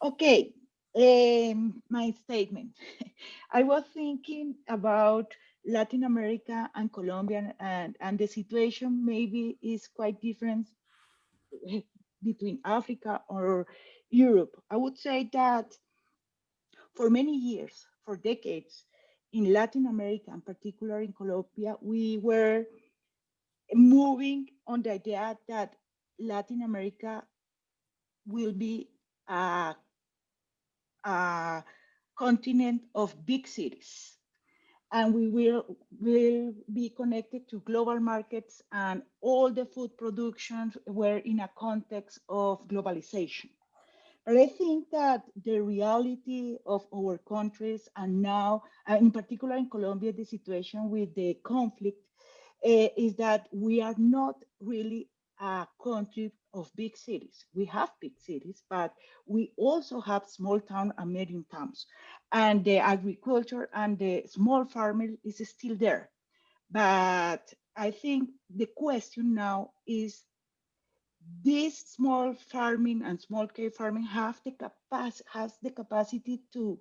Okay, my statement. I was thinking about Latin America and Colombia, and the situation maybe is quite different between Africa or Europe. I would say that for many years, for decades, in Latin America, and particularly in Colombia, we were moving on the idea that Latin America will be a continent of big cities, and we will be connected to global markets, and all the food productions were in a context of globalization. But I think that the reality of our countries, and now, in particular in Colombia, the situation with the conflict is that we are not really a country of big cities. We have big cities, but we also have small towns and medium towns. And the agriculture and the small farmer is still there. But I think the question now is, this small farming and small scale farming has the capacity to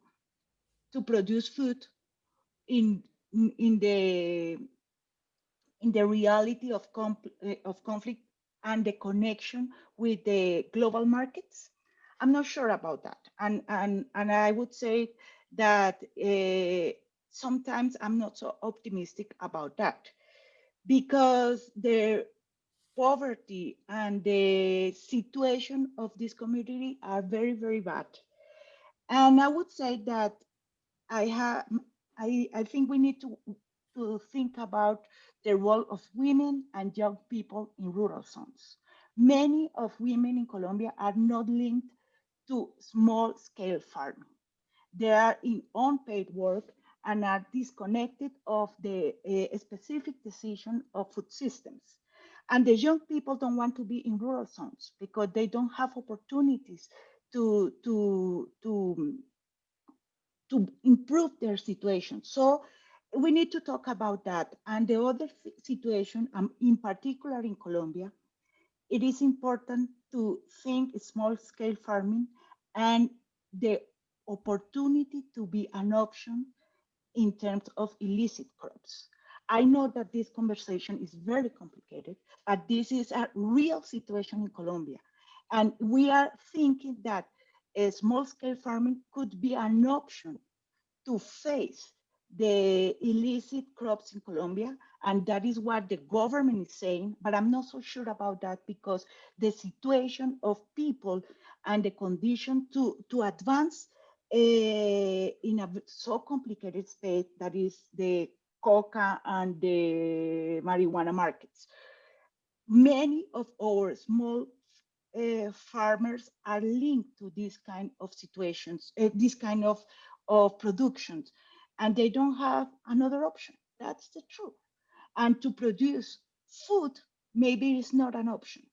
produce food in the reality of conflict and the connection with the global markets? I'm not sure about that, and I would say that sometimes I'm not so optimistic about that, because the poverty and the situation of this community are very, very bad. And I would say that I think we need to think about the role of women and young people in rural zones. Many of women in Colombia are not linked to small scale farming. They are in unpaid work and are disconnected of the specific decision of food systems. And the young people don't want to be in rural zones because they don't have opportunities to improve their situation. So we need to talk about that. And the other situation, in particular in Colombia, it is important to think small scale farming and the opportunity to be an option in terms of illicit crops. I know that this conversation is very complicated, but this is a real situation in Colombia. And we are thinking that a small scale farming could be an option to face the illicit crops in Colombia. And that is what the government is saying, but I'm not so sure about that, because the situation of people and the condition to advance in a so complicated state that is the coca and the marijuana markets. Many of our small farmers are linked to this kind of situations, this kind of productions, and they don't have another option. That's the truth. And to produce food, maybe it's not an option.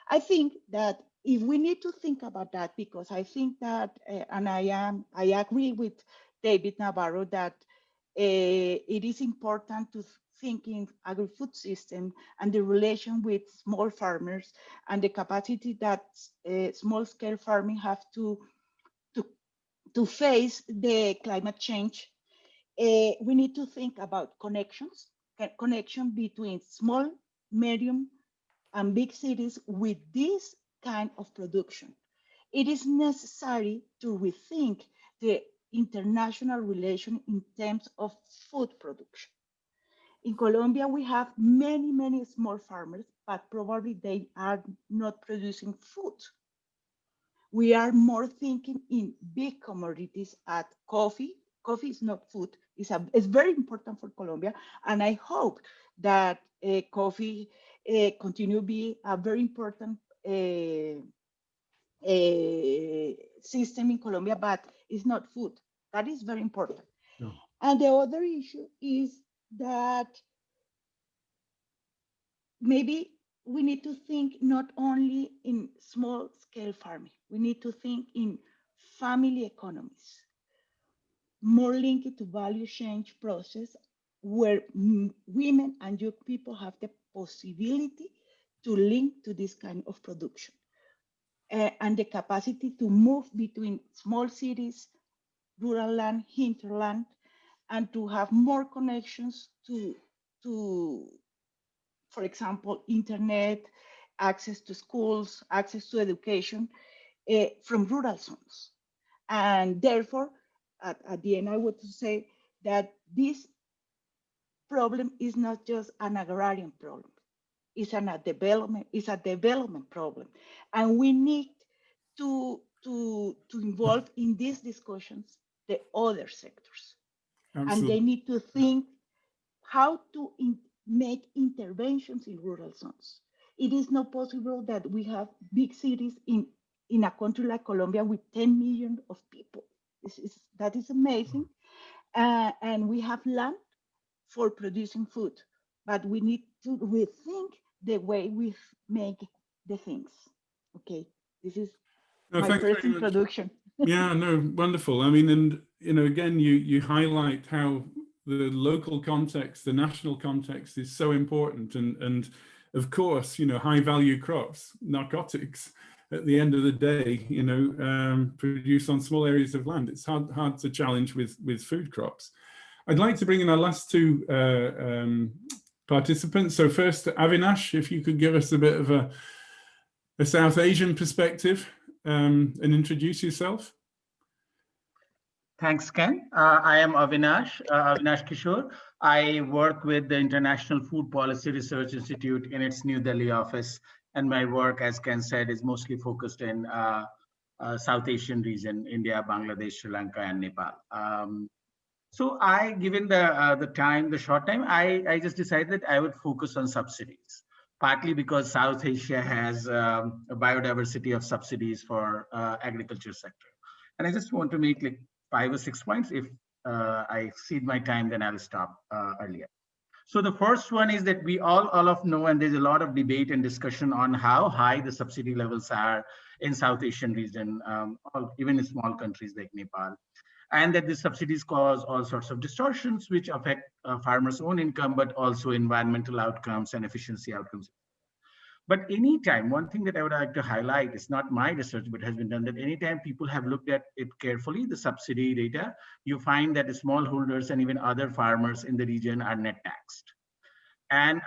I think that if we need to think about that, because I think that, and I agree with David Nabarro that it is important to think in agri-food system and the relation with small farmers and the capacity that small-scale farming have to face the climate change. We need to think about connection between small, medium, and big cities with this kind of production. It is necessary to rethink the international relation in terms of food production. In Colombia, we have many, many small farmers, but probably they are not producing food. We are more thinking in big commodities at coffee. Coffee is not food. It's very important for Colombia. And I hope that coffee continue to be a very important system in Colombia, but it's not food. That is very important. No. And the other issue is that maybe we need to think not only in small scale farming, we need to think in family economies, more linked to value change process, where women and young people have the possibility to link to this kind of production and the capacity to move between small cities, rural land, hinterland, and to have more connections to for example, internet, access to schools, access to education from rural zones. And therefore, at the end, I would say that this problem is not just an agrarian problem. It's a development problem. And we need to involve in these discussions the other sectors. Absolutely. And they need to think how to make interventions in rural zones. It is not possible that we have big cities in a country like Colombia with 10 million of people. That is amazing. And we have land for producing food, but we need to rethink the way we make the things. Okay, this is my first introduction. Yeah, no, wonderful. I mean, and again, you highlight how the local context, the national context is so important. And of course, you know, high value crops, narcotics, at the end of the day, you know, produced on small areas of land. It's hard to challenge with food crops. I'd like to bring in our last two participants. So first, Avinash, if you could give us a bit of a South Asian perspective and introduce yourself. Thanks, Ken. I am Avinash Kishore. I work with the International Food Policy Research Institute in its New Delhi office. And my work, as Ken said, is mostly focused in South Asian region, India, Bangladesh, Sri Lanka, and Nepal. So given the short time, I just decided that I would focus on subsidies, partly because South Asia has a biodiversity of subsidies for agriculture sector. And I just want to make like 5 or 6 points. If I exceed my time, then I'll stop earlier. So the first one is that we all of know, and there's a lot of debate and discussion on how high the subsidy levels are in South Asian region, even in small countries like Nepal. And that the subsidies cause all sorts of distortions which affect farmers' own income, but also environmental outcomes and efficiency outcomes. But anytime, one thing that I would like to highlight, is not my research, but has been done, that anytime people have looked at it carefully, the subsidy data, you find that the smallholders and even other farmers in the region are net taxed. And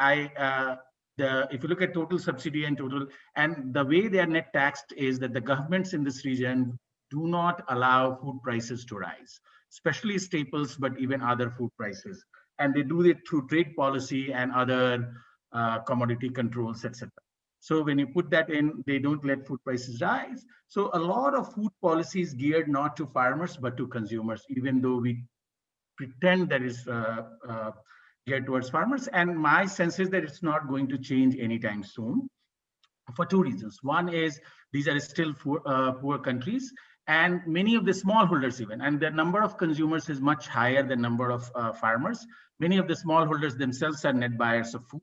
if you look at total subsidy and the way they are net taxed is that the governments in this region do not allow food prices to rise, especially staples, but even other food prices. And they do it through trade policy and other commodity controls, etc. So when you put that in, they don't let food prices rise. So a lot of food policy is geared not to farmers, but to consumers, even though we pretend that is geared towards farmers. And my sense is that it's not going to change anytime soon for 2 reasons. One is these are still poor countries, and many of the smallholders even, and the number of consumers is much higher than number of farmers. Many of the smallholders themselves are net buyers of food.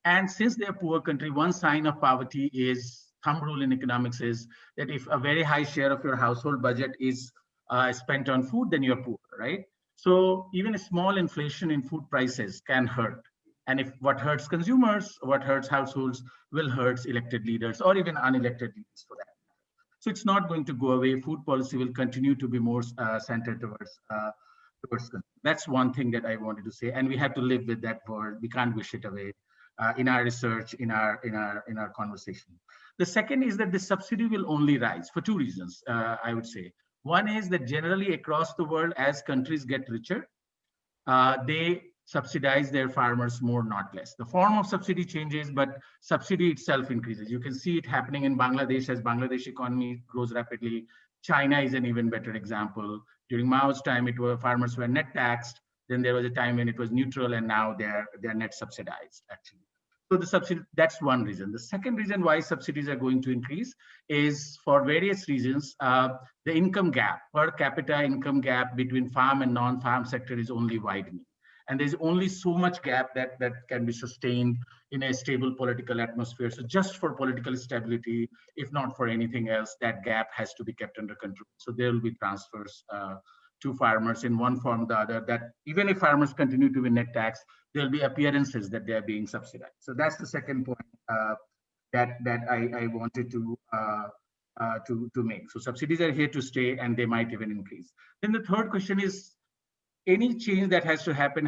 And since they're a poor country, one sign of poverty is, thumb rule in economics is that if a very high share of your household budget is spent on food, then you're poor, right? So even a small inflation in food prices can hurt. And if what hurts consumers, what hurts households, will hurt elected leaders or even unelected leaders for that. So it's not going to go away. Food policy will continue to be more centered towards that's one thing that I wanted to say. And we have to live with that word. We can't wish it away in our research, in our conversation. The second is that the subsidy will only rise for 2 reasons, I would say. One is that generally across the world, as countries get richer, they subsidize their farmers more, not less. The form of subsidy changes, but subsidy itself increases. You can see it happening in Bangladesh as Bangladesh economy grows rapidly. China is an even better example. During Mao's time, farmers were net taxed. Then there was a time when it was neutral, and now they're net subsidized, actually. So the subsidy, that's one reason. The second reason why subsidies are going to increase is for various reasons. The income gap, per capita income gap between farm and non-farm sector is only widening. And there's only so much gap that can be sustained in a stable political atmosphere. So just for political stability, if not for anything else, that gap has to be kept under control. So there will be transfers to farmers in one form or the other, that even if farmers continue to be net tax, there'll be appearances that they're being subsidized. So that's the second point that I wanted to make. So subsidies are here to stay, and they might even increase. Then the third question is, any change that has to happen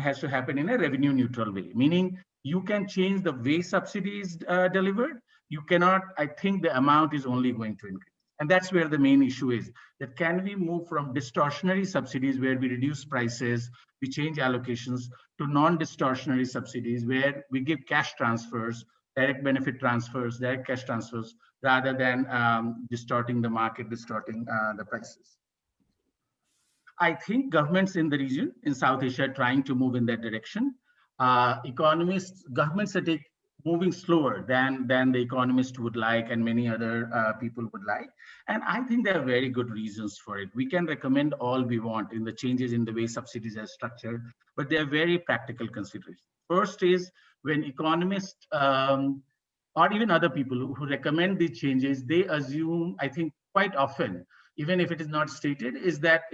in a revenue neutral way, meaning you can change the way subsidy is delivered. You cannot, I think the amount is only going to increase. And that's where the main issue is, that can we move from distortionary subsidies where we reduce prices, we change allocations, to non-distortionary subsidies where we give cash transfers, direct benefit transfers, direct cash transfers, rather than distorting the market, distorting the prices. I think governments in the region, in South Asia, are trying to move in that direction. Governments are moving slower than the economists would like, and many other people would like. And I think there are very good reasons for it. We can recommend all we want in the changes in the way subsidies are structured, but there are very practical considerations. First is, when economists or even other people who recommend these changes, they assume, I think quite often, even if it is not stated, is that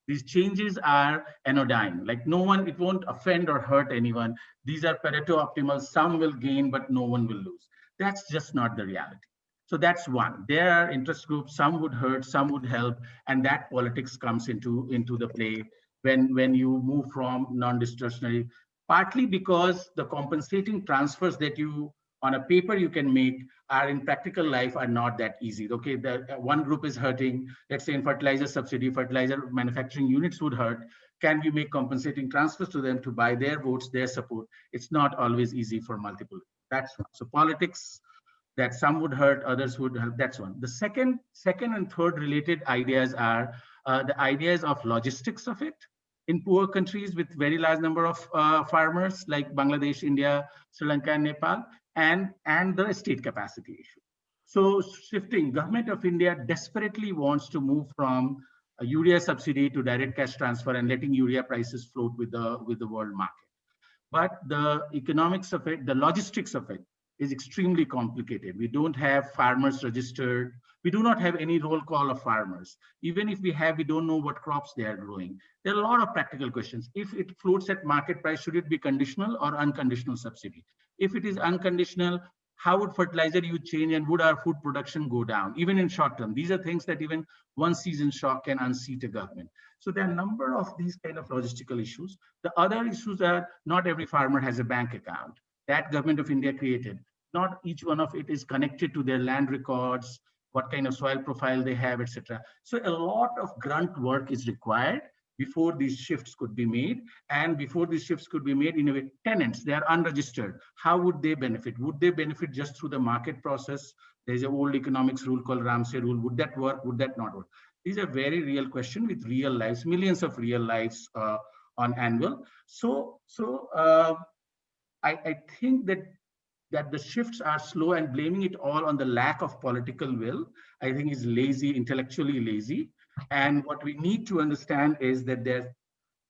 these changes are anodyne. Like no one, it won't offend or hurt anyone. These are Pareto optimal. Some will gain, but no one will lose. That's just not the reality. So that's one. There are interest groups. Some would hurt, some would help, and that politics comes into the play when you move from non-discretionary. Partly because the compensating transfers that you on a paper you can make are in practical life are not that easy. Okay, the one group is hurting. Let's say in fertilizer subsidy, fertilizer manufacturing units would hurt. Can we make compensating transfers to them to buy their votes, their support? It's not always easy for multiple. That's one. So politics, that some would hurt, others would help. That's one. The second and third related ideas are the ideas of logistics of it. In poor countries with very large number of farmers like Bangladesh, India, Sri Lanka, and Nepal, and the state capacity issue. So shifting, Government of India desperately wants to move from a urea subsidy to direct cash transfer and letting urea prices float with the world market. But the economics of it, the logistics of it is extremely complicated. We don't have farmers registered. We do not have any roll call of farmers. Even if we have, we don't know what crops they are growing. There are a lot of practical questions. If it floats at market price, should it be conditional or unconditional subsidy? If it is unconditional, how would fertilizer use change and would our food production go down, even in short term? These are things that even one season shock can unseat a government. So there are a number of these kind of logistical issues. The other issues are not every farmer has a bank account that Government of India created. Not each one of it is connected to their land records, what kind of soil profile they have, etc. So a lot of grunt work is required before these shifts could be made. And before these shifts could be made, in a way, tenants, they are unregistered. How would they benefit? Would they benefit just through the market process? There's an old economics rule called Ramsey rule. Would that work? Would that not work? These are very real questions with real lives, millions of real lives on annual. So I think that the shifts are slow, and blaming it all on the lack of political will, I think is lazy, intellectually lazy. And what we need to understand is that there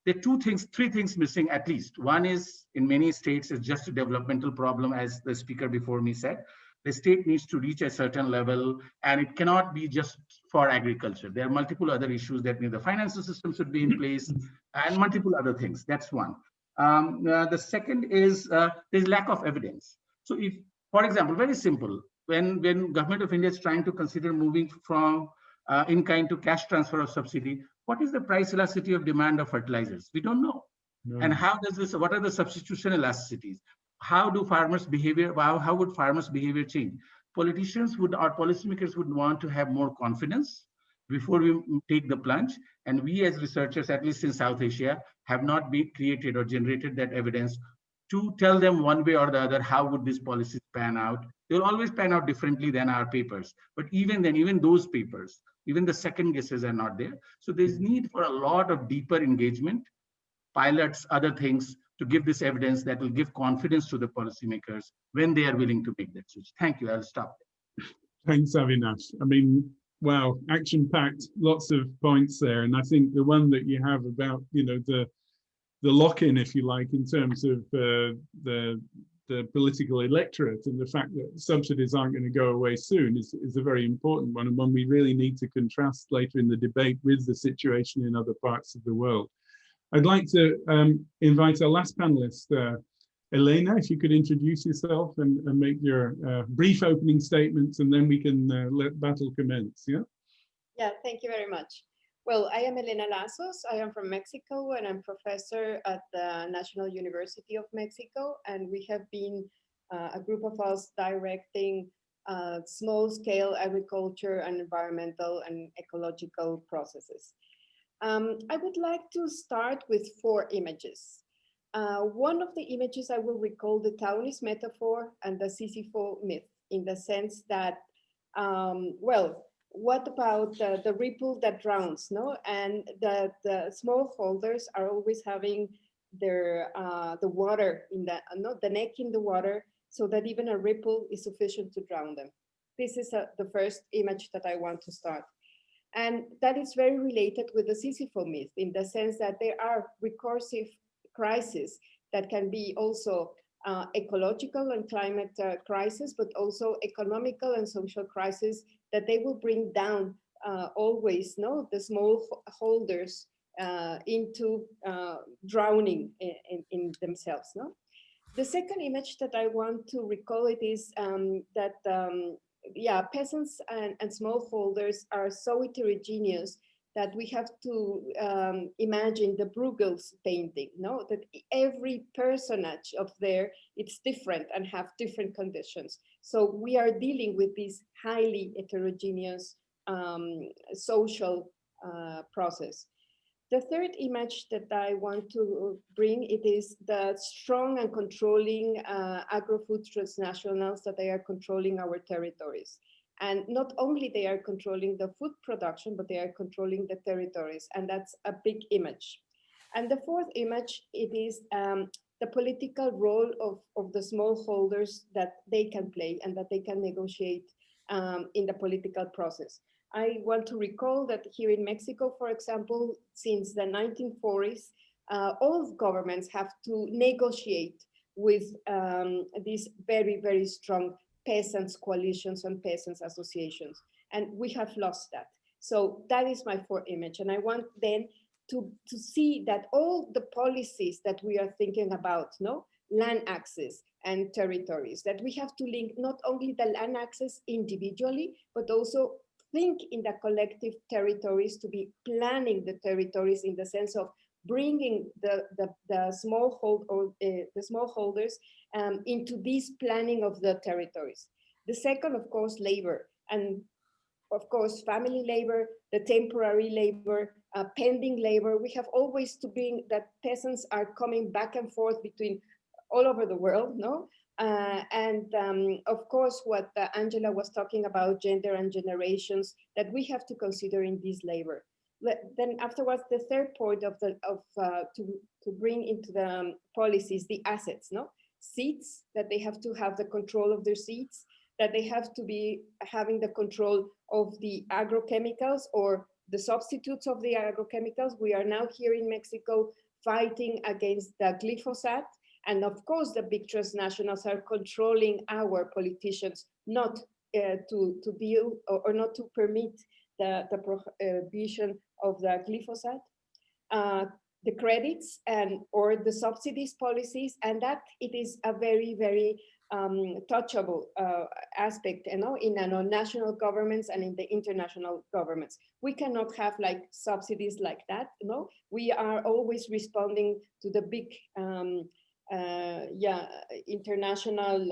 are three things missing at least. One is, in many states, it's just a developmental problem, as the speaker before me said. The state needs to reach a certain level, and it cannot be just for agriculture. There are multiple other issues that need. The financial system should be in place, and multiple other things. That's one. The second is there's lack of evidence. So if, for example, very simple, when Government of India is trying to consider moving from in-kind to cash transfer of subsidy, what is the price elasticity of demand of fertilizers? We don't know. No. And how does this, what are the substitution elasticities? How do farmers' behavior, how would farmers' behavior change? Politicians would, or policymakers would want to have more confidence before we take the plunge. And we as researchers, at least in South Asia, have not been created or generated that evidence to tell them one way or the other, how would these policies pan out? They'll always pan out differently than our papers. But even then, even those papers, even the second guesses are not there. So there's need for a lot of deeper engagement, pilots, other things, to give this evidence that will give confidence to the policymakers when they are willing to make that switch. Thank you, I'll stop there. Thanks, Avinash. I mean, wow, action-packed, lots of points there. And I think the one that you have about, the lock-in, if you like, in terms of the political electorate and the fact that subsidies aren't going to go away soon is a very important one, and one we really need to contrast later in the debate with the situation in other parts of the world. I'd like to invite our last panelist, Elena, if you could introduce yourself and make your brief opening statements, and then we can let battle commence. Yeah, thank you very much. Well, I am Elena Lazos. I am from Mexico, and I'm professor at the National University of Mexico. And we have been a group of us directing small-scale agriculture and environmental and ecological processes. I would like to start with 4 images. One of the images I will recall the Taoist metaphor and the Sisyphus myth, in the sense that, what about the ripple that drowns, no? And the smallholders are always having their the water in the neck in the water, so that even a ripple is sufficient to drown them. This is the first image that I want to start. And that is very related with the Sisyphus myth, in the sense that there are recursive crises that can be also ecological and climate crisis, but also economical and social crisis, that they will bring down always the small holders into drowning in themselves. The second image that I want to recall it is that peasants and smallholders are so heterogeneous that we have to imagine the Bruegel's painting, that every personage of there, it's different and have different conditions. So we are dealing with this highly heterogeneous social process. The third image that I want to bring, it is the strong and controlling agro-food transnationals that they are controlling our territories. And not only they are controlling the food production, but they are controlling the territories. And that's a big image. And the fourth image, it is the political role of the smallholders that they can play and that they can negotiate in the political process. I want to recall that here in Mexico, for example, since the 1940s, all governments have to negotiate with these very, very strong peasants coalitions and peasants associations, and we have lost that. So that is my fourth image, and I want then to see that all the policies that we are thinking about, land access and territories, that we have to link not only the land access individually, but also think in the collective territories, to be planning the territories in the sense of bringing the smallholders into this planning of the territories. The second, of course, labor, and of course, family labor, the temporary labor, pending labor. We have always to bring that peasants are coming back and forth between all over the world, of course, what Angela was talking about, gender and generations, that we have to consider in this labor. Then afterwards, the third point to bring into the policies, the assets, seeds, that they have to have the control of their seeds, that they have to be having the control of the agrochemicals or the substitutes of the agrochemicals. We are now here in Mexico fighting against the glyphosate. And of course, the big transnationals are controlling our politicians not to deal or not to permit the prohibition of the glyphosate, the credits or the subsidies policies, and that it is a very, very touchable aspect, in our national governments and in the international governments. We cannot have like subsidies like that. We are always responding to the big international,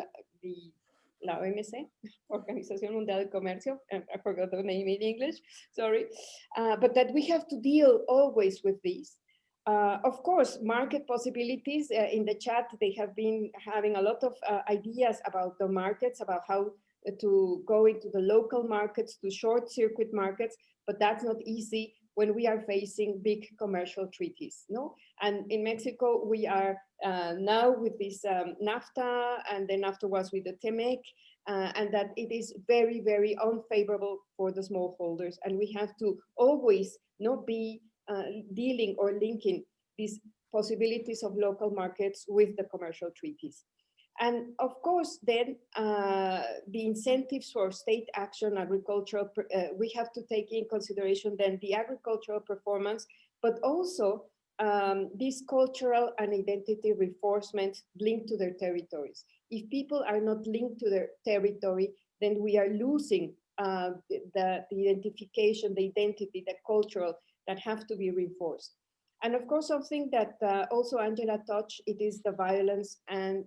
la OMC, Organización Mundial del Comercio, I forgot the name in English, sorry, but that we have to deal always with these. Of course, market possibilities. In the chat, they have been having a lot of ideas about the markets, about how to go into the local markets, to short circuit markets, but that's not easy when we are facing big commercial treaties. And in Mexico, we are now with this NAFTA, and then afterwards with the TEMEC, and that it is very, very unfavorable for the smallholders. And we have to always not be dealing or linking these possibilities of local markets with the commercial treaties. And of course, then the incentives for state action, agricultural, we have to take in consideration then the agricultural performance, but also this cultural and identity reinforcement linked to their territories. If people are not linked to their territory, then we are losing the identification, the identity, the cultural that have to be reinforced. And of course, something that also Angela touched, it is the violence and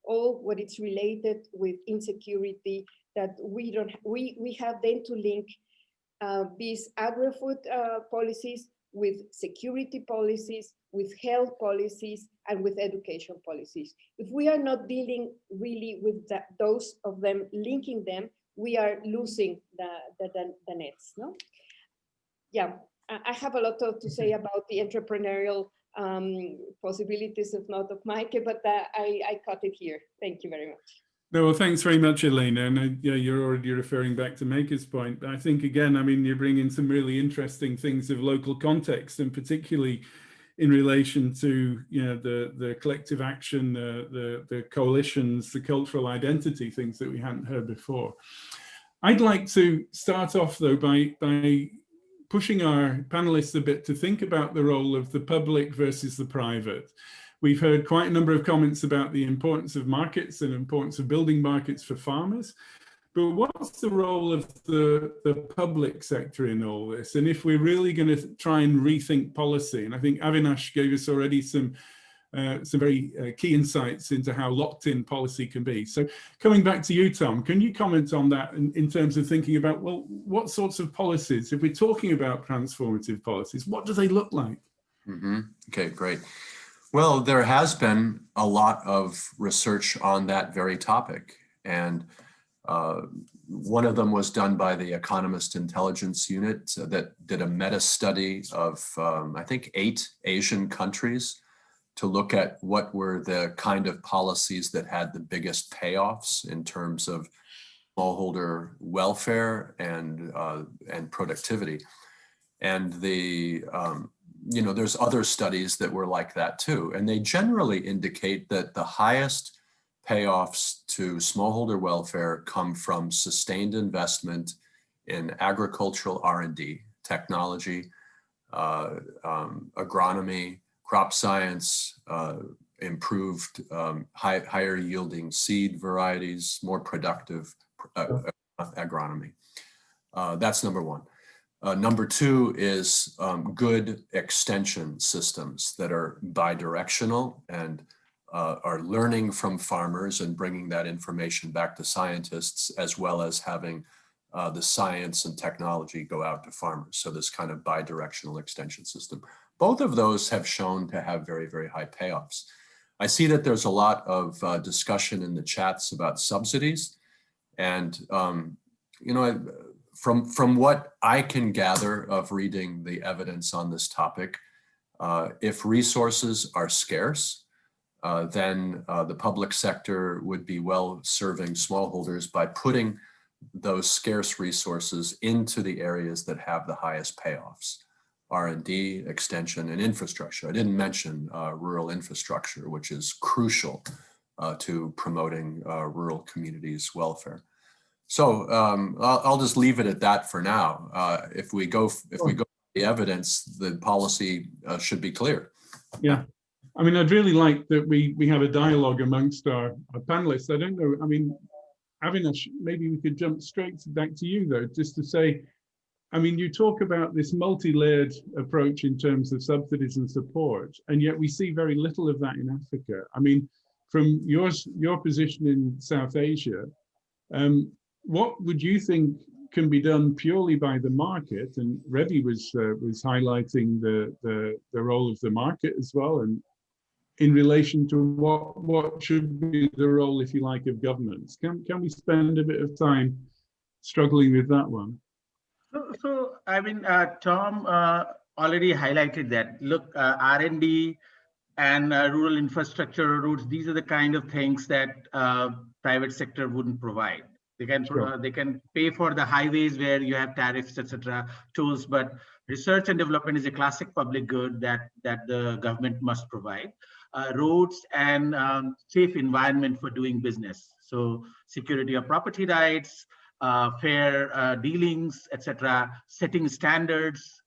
all what it's related with insecurity, that we have then to link these agri-food policies with security policies, with health policies, and with education policies. If we are not dealing really with those of them, linking them, we are losing the nets, Yeah. I have a lot to say about the entrepreneurial possibilities, if not of Mike, but I cut it here. Thank you very much. No, well, thanks very much, Elena. And you're already referring back to Maker's point. But I think, again, I mean, you're bringing some really interesting things of local context, and particularly in relation to, the collective action, the coalitions, the cultural identity, things that we hadn't heard before. I'd like to start off though by pushing our panelists a bit to think about the role of the public versus the private. We've heard quite a number of comments about the importance of markets and importance of building markets for farmers. But what's the role of the public sector in all this? And if we're really going to try and rethink policy, and I think Avinash gave us already some very key insights into how locked in policy can be. So coming back to you, Tom, can you comment on that in terms of thinking about, well, what sorts of policies, if we're talking about transformative policies, what do they look like? Mm-hmm. Okay, great. Well, there has been a lot of research on that very topic. And one of them was done by the Economist Intelligence Unit that did a meta study of, I think, 8 Asian countries to look at what were the kind of policies that had the biggest payoffs in terms of smallholder welfare and productivity. And there's other studies that were like that too. And they generally indicate that the highest payoffs to smallholder welfare come from sustained investment in agricultural R&D, technology, agronomy, crop science, improved higher yielding seed varieties, more productive agronomy. That's number one. Number two is good extension systems that are bidirectional and are learning from farmers and bringing that information back to scientists, as well as having the science and technology go out to farmers. So this kind of bidirectional extension system. Both of those have shown to have very, very high payoffs. I see that there's a lot of discussion in the chats about subsidies. And, from what I can gather of reading the evidence on this topic, if resources are scarce, then the public sector would be well serving smallholders by putting those scarce resources into the areas that have the highest payoffs: R&D, extension, and infrastructure. I didn't mention rural infrastructure, which is crucial to promoting rural communities' welfare. So I'll just leave it at that for now. If we go to the evidence, the policy should be clear. Yeah. I mean, I'd really like that we have a dialogue amongst our panelists. I don't know, I mean, Avinash, maybe we could jump straight back to you though, just to say, I mean, you talk about this multi-layered approach in terms of subsidies and support, and yet we see very little of that in Africa. I mean, from your position in South Asia, what would you think can be done purely by the market? And Rebbe was highlighting the role of the market as well, and in relation to what should be the role, if you like, of governments. Can we spend a bit of time struggling with that one? So I mean, Tom already highlighted that. Look, R&D and rural infrastructure routes, these are the kind of things that private sector wouldn't provide. They can they can pay for the highways where you have tariffs, etc., tools, but research and development is a classic public good that the government must provide. Roads and safe environment for doing business. So security of property rights, fair dealings, etc., setting standards.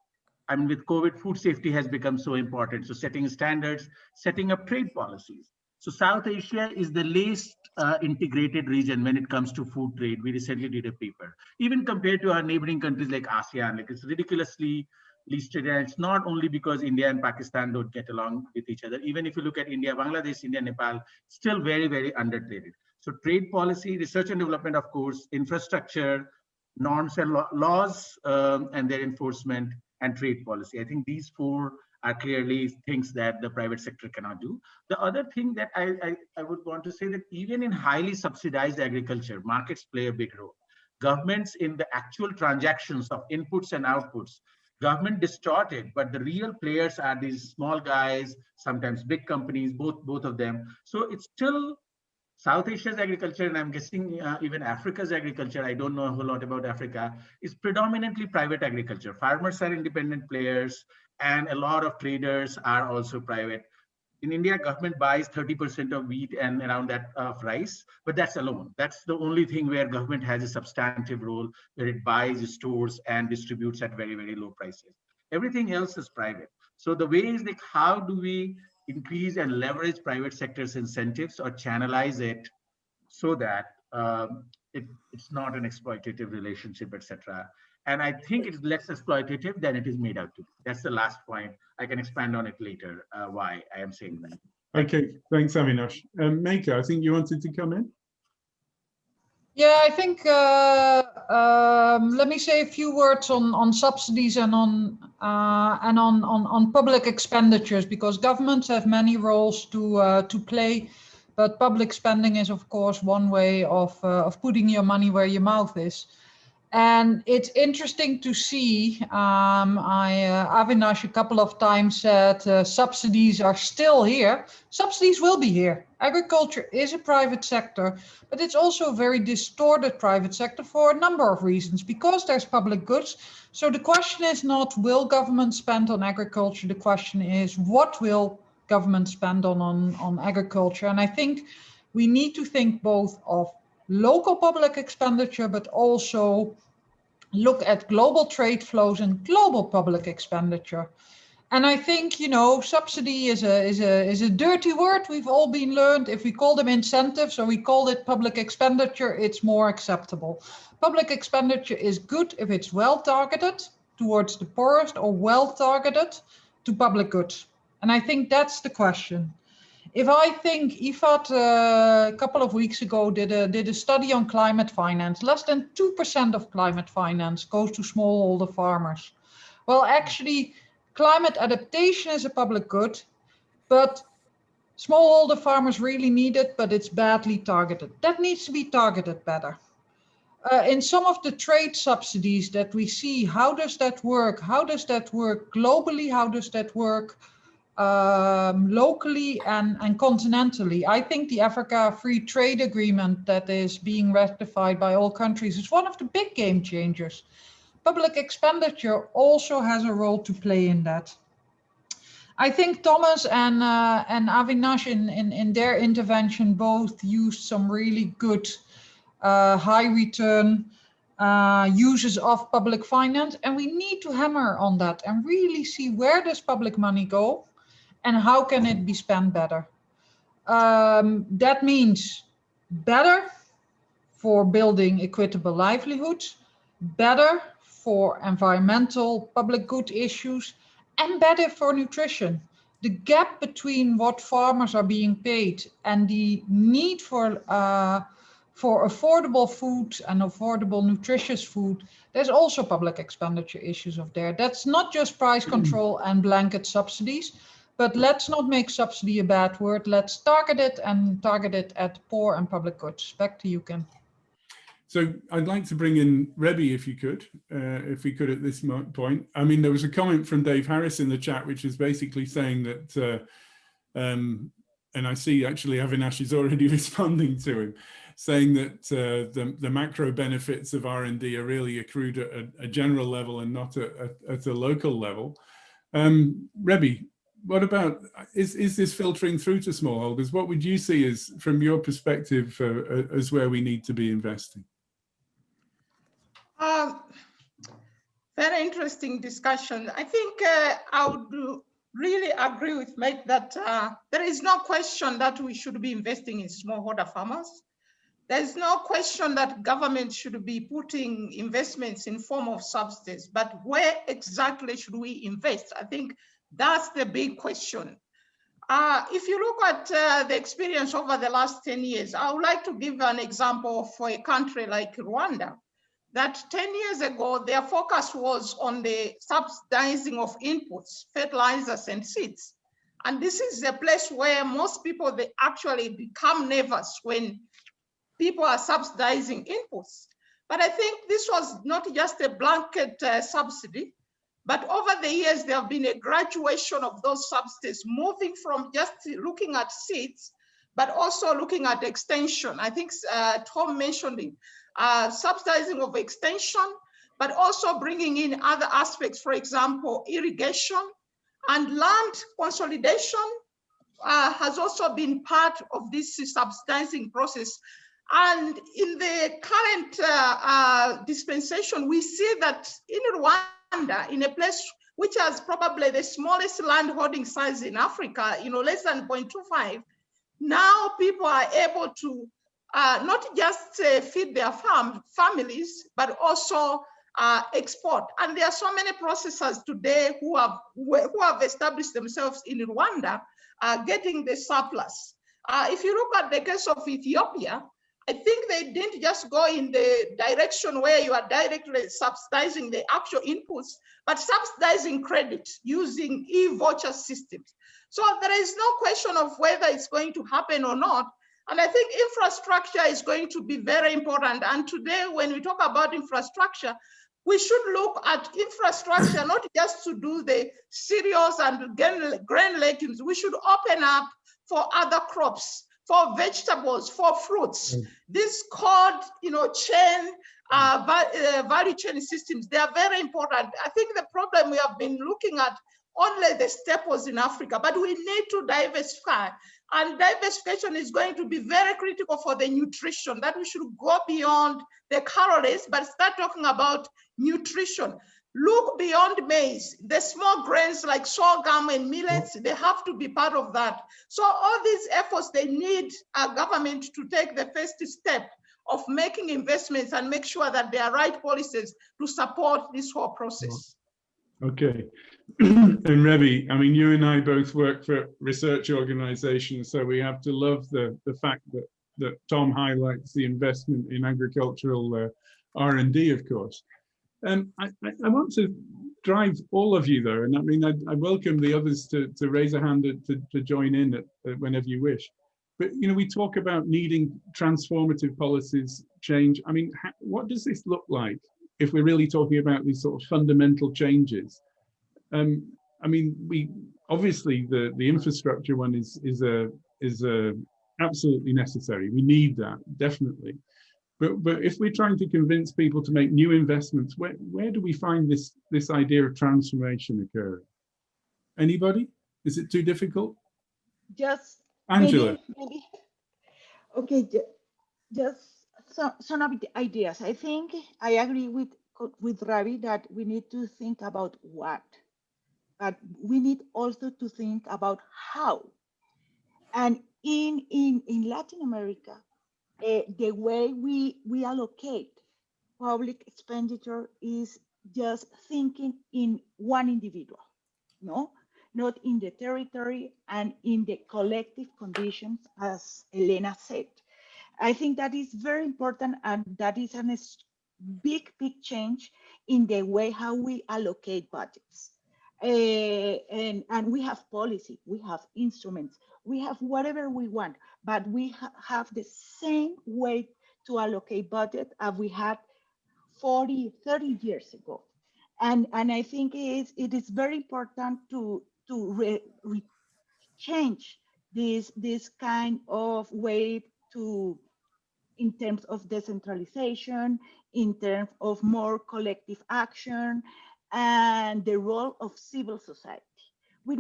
I mean, with COVID, food safety has become so important. So setting standards, setting up trade policies. So South Asia is the least integrated region when it comes to food trade. We recently did a paper. Even compared to our neighboring countries like ASEAN, like it's ridiculously listed. And it's not only because India and Pakistan don't get along with each other. Even if you look at India, Bangladesh, India, Nepal, still very, very undertraded. So trade policy, research and development, of course, infrastructure, norms and laws, and their enforcement, and trade policy. I think these four are clearly things that the private sector cannot do. The other thing that I would want to say that even in highly subsidized agriculture, markets play a big role. Governments in the actual transactions of inputs and outputs, government distorted, but the real players are these small guys, sometimes big companies, both of them. So it's still South Asia's agriculture, and I'm guessing even Africa's agriculture, I don't know a whole lot about Africa, is predominantly private agriculture. Farmers are independent players, and a lot of traders are also private. In India, government buys 30% of wheat and around that of rice, but that's alone. That's the only thing where government has a substantive role, where it buys, stores, and distributes at very, very low prices. Everything else is private. So the way is like, how do we increase and leverage private sector's incentives or channelize it so that it's not an exploitative relationship, etc. And I think it's less exploitative than it is made out to be. That's the last point. I can expand on it later, why I am saying that. Okay, thanks, Avinash. Meika, I think you wanted to come in. Yeah, I think let me say a few words on subsidies and on public expenditures, because governments have many roles to play, but public spending is of course one way of putting your money where your mouth is. And it's interesting to see, Avinash a couple of times said subsidies are still here. Subsidies will be here. Agriculture is a private sector, but it's also a very distorted private sector for a number of reasons, because there's public goods. So the question is not, will government spend on agriculture? The question is, what will government spend on agriculture? And I think we need to think both of local public expenditure, but also look at global trade flows and global public expenditure. And I think, you know, subsidy is a dirty word. We've all been learned. If we call them incentives or we call it public expenditure, it's more acceptable. Public expenditure is good if it's well targeted towards the poorest or well targeted to public goods. And I think that's the question. If I think IFAD a couple of weeks ago did a study on climate finance, less than 2% of climate finance goes to smallholder farmers. Well, actually, climate adaptation is a public good, but smallholder farmers really need it, but it's badly targeted. That needs to be targeted better. In some of the trade subsidies that we see, how does that work? How does that work globally? How does that work locally and continentally? I think the Africa Free Trade Agreement that is being ratified by all countries is one of the big game changers. Public expenditure also has a role to play in that. I think Thomas and Avinash in their intervention both used some really good high return uses of public finance, and we need to hammer on that and really see where does public money go and how can it be spent better. That means better for building equitable livelihoods, better for environmental public good issues, and better for nutrition. The gap between what farmers are being paid and the need for affordable food and affordable nutritious food, there's also public expenditure issues of there. That's not just price control and blanket subsidies, but let's not make subsidy a bad word. Let's target it and target it at poor and public goods. Back to you, Ken. So I'd like to bring in Rebbe, if we could at this point. I mean, there was a comment from Dave Harris in the chat, which is basically saying that, and I see actually Avinash is already responding to him, saying that the macro benefits of R&D are really accrued at a general level and not at a local level. Rebbe, what about, is this filtering through to smallholders? What would you see as, from your perspective, as where we need to be investing? Very interesting discussion. I think I would really agree with Mike that there is no question that we should be investing in smallholder farmers. There's no question that government should be putting investments in form of subsidies, but where exactly should we invest? I think that's the big question. If you look at the experience over the last 10 years, I would like to give an example for a country like Rwanda, that 10 years ago, their focus was on the subsidizing of inputs, fertilizers and seeds. And this is a place where most people, they actually become nervous when people are subsidizing inputs. But I think this was not just a blanket subsidy, but over the years, there have been a graduation of those subsidies, moving from just looking at seeds, but also looking at extension. I think Tom mentioned it, subsidizing of extension, but also bringing in other aspects, for example, irrigation and land consolidation has also been part of this subsidizing process. And in the current dispensation, we see that in Rwanda, in a place which has probably the smallest land holding size in Africa, less than 0.25, now people are able to not just feed their families, but also export. And there are so many processors today who have established themselves in Rwanda, getting the surplus. If you look at the case of Ethiopia, I think they didn't just go in the direction where you are directly subsidizing the actual inputs, but subsidizing credit using e-voucher systems. So there is no question of whether it's going to happen or not. And I think infrastructure is going to be very important. And today, when we talk about infrastructure, we should look at infrastructure, not just to do the cereals and grain legumes. We should open up for other crops, for vegetables, for fruits. This called, chain, value chain systems, they are very important. I think the problem we have been looking at only the staples in Africa, but we need to diversify. And diversification is going to be very critical for the nutrition, that we should go beyond the calories, but start talking about nutrition. Look beyond maize. The small grains like sorghum and millets, they have to be part of that. So all these efforts, they need a government to take the first step of making investments and make sure that there are right policies to support this whole process. Okay. And Revi, I mean, you and I both work for research organizations, so we have to love the fact that Tom highlights the investment in agricultural R&D, of course. I want to drive all of you though, and I mean, I welcome the others to raise a hand to join in whenever you wish. But, we talk about needing transformative policies change. I mean, what does this look like if we're really talking about these sort of fundamental changes? I mean, we obviously the infrastructure one is absolutely necessary. We need that, definitely. But if we're trying to convince people to make new investments, where do we find this idea of transformation occurring? Anybody? Is it too difficult? Just Angela. maybe. Okay, just some of the ideas. I think I agree with Ravi that we need to think about what, but we need also to think about how. And in Latin America, the way we allocate public expenditure is just thinking in one individual, not in the territory and in the collective conditions, as Elena said. I think that is very important, and that is a big change in the way how we allocate budgets. And we have policy, we have instruments, we have whatever we want, but we have the same way to allocate budget as we had 40, 30 years ago. And I think it is very important to change this kind of way in terms of decentralization, in terms of more collective action, and the role of civil society. We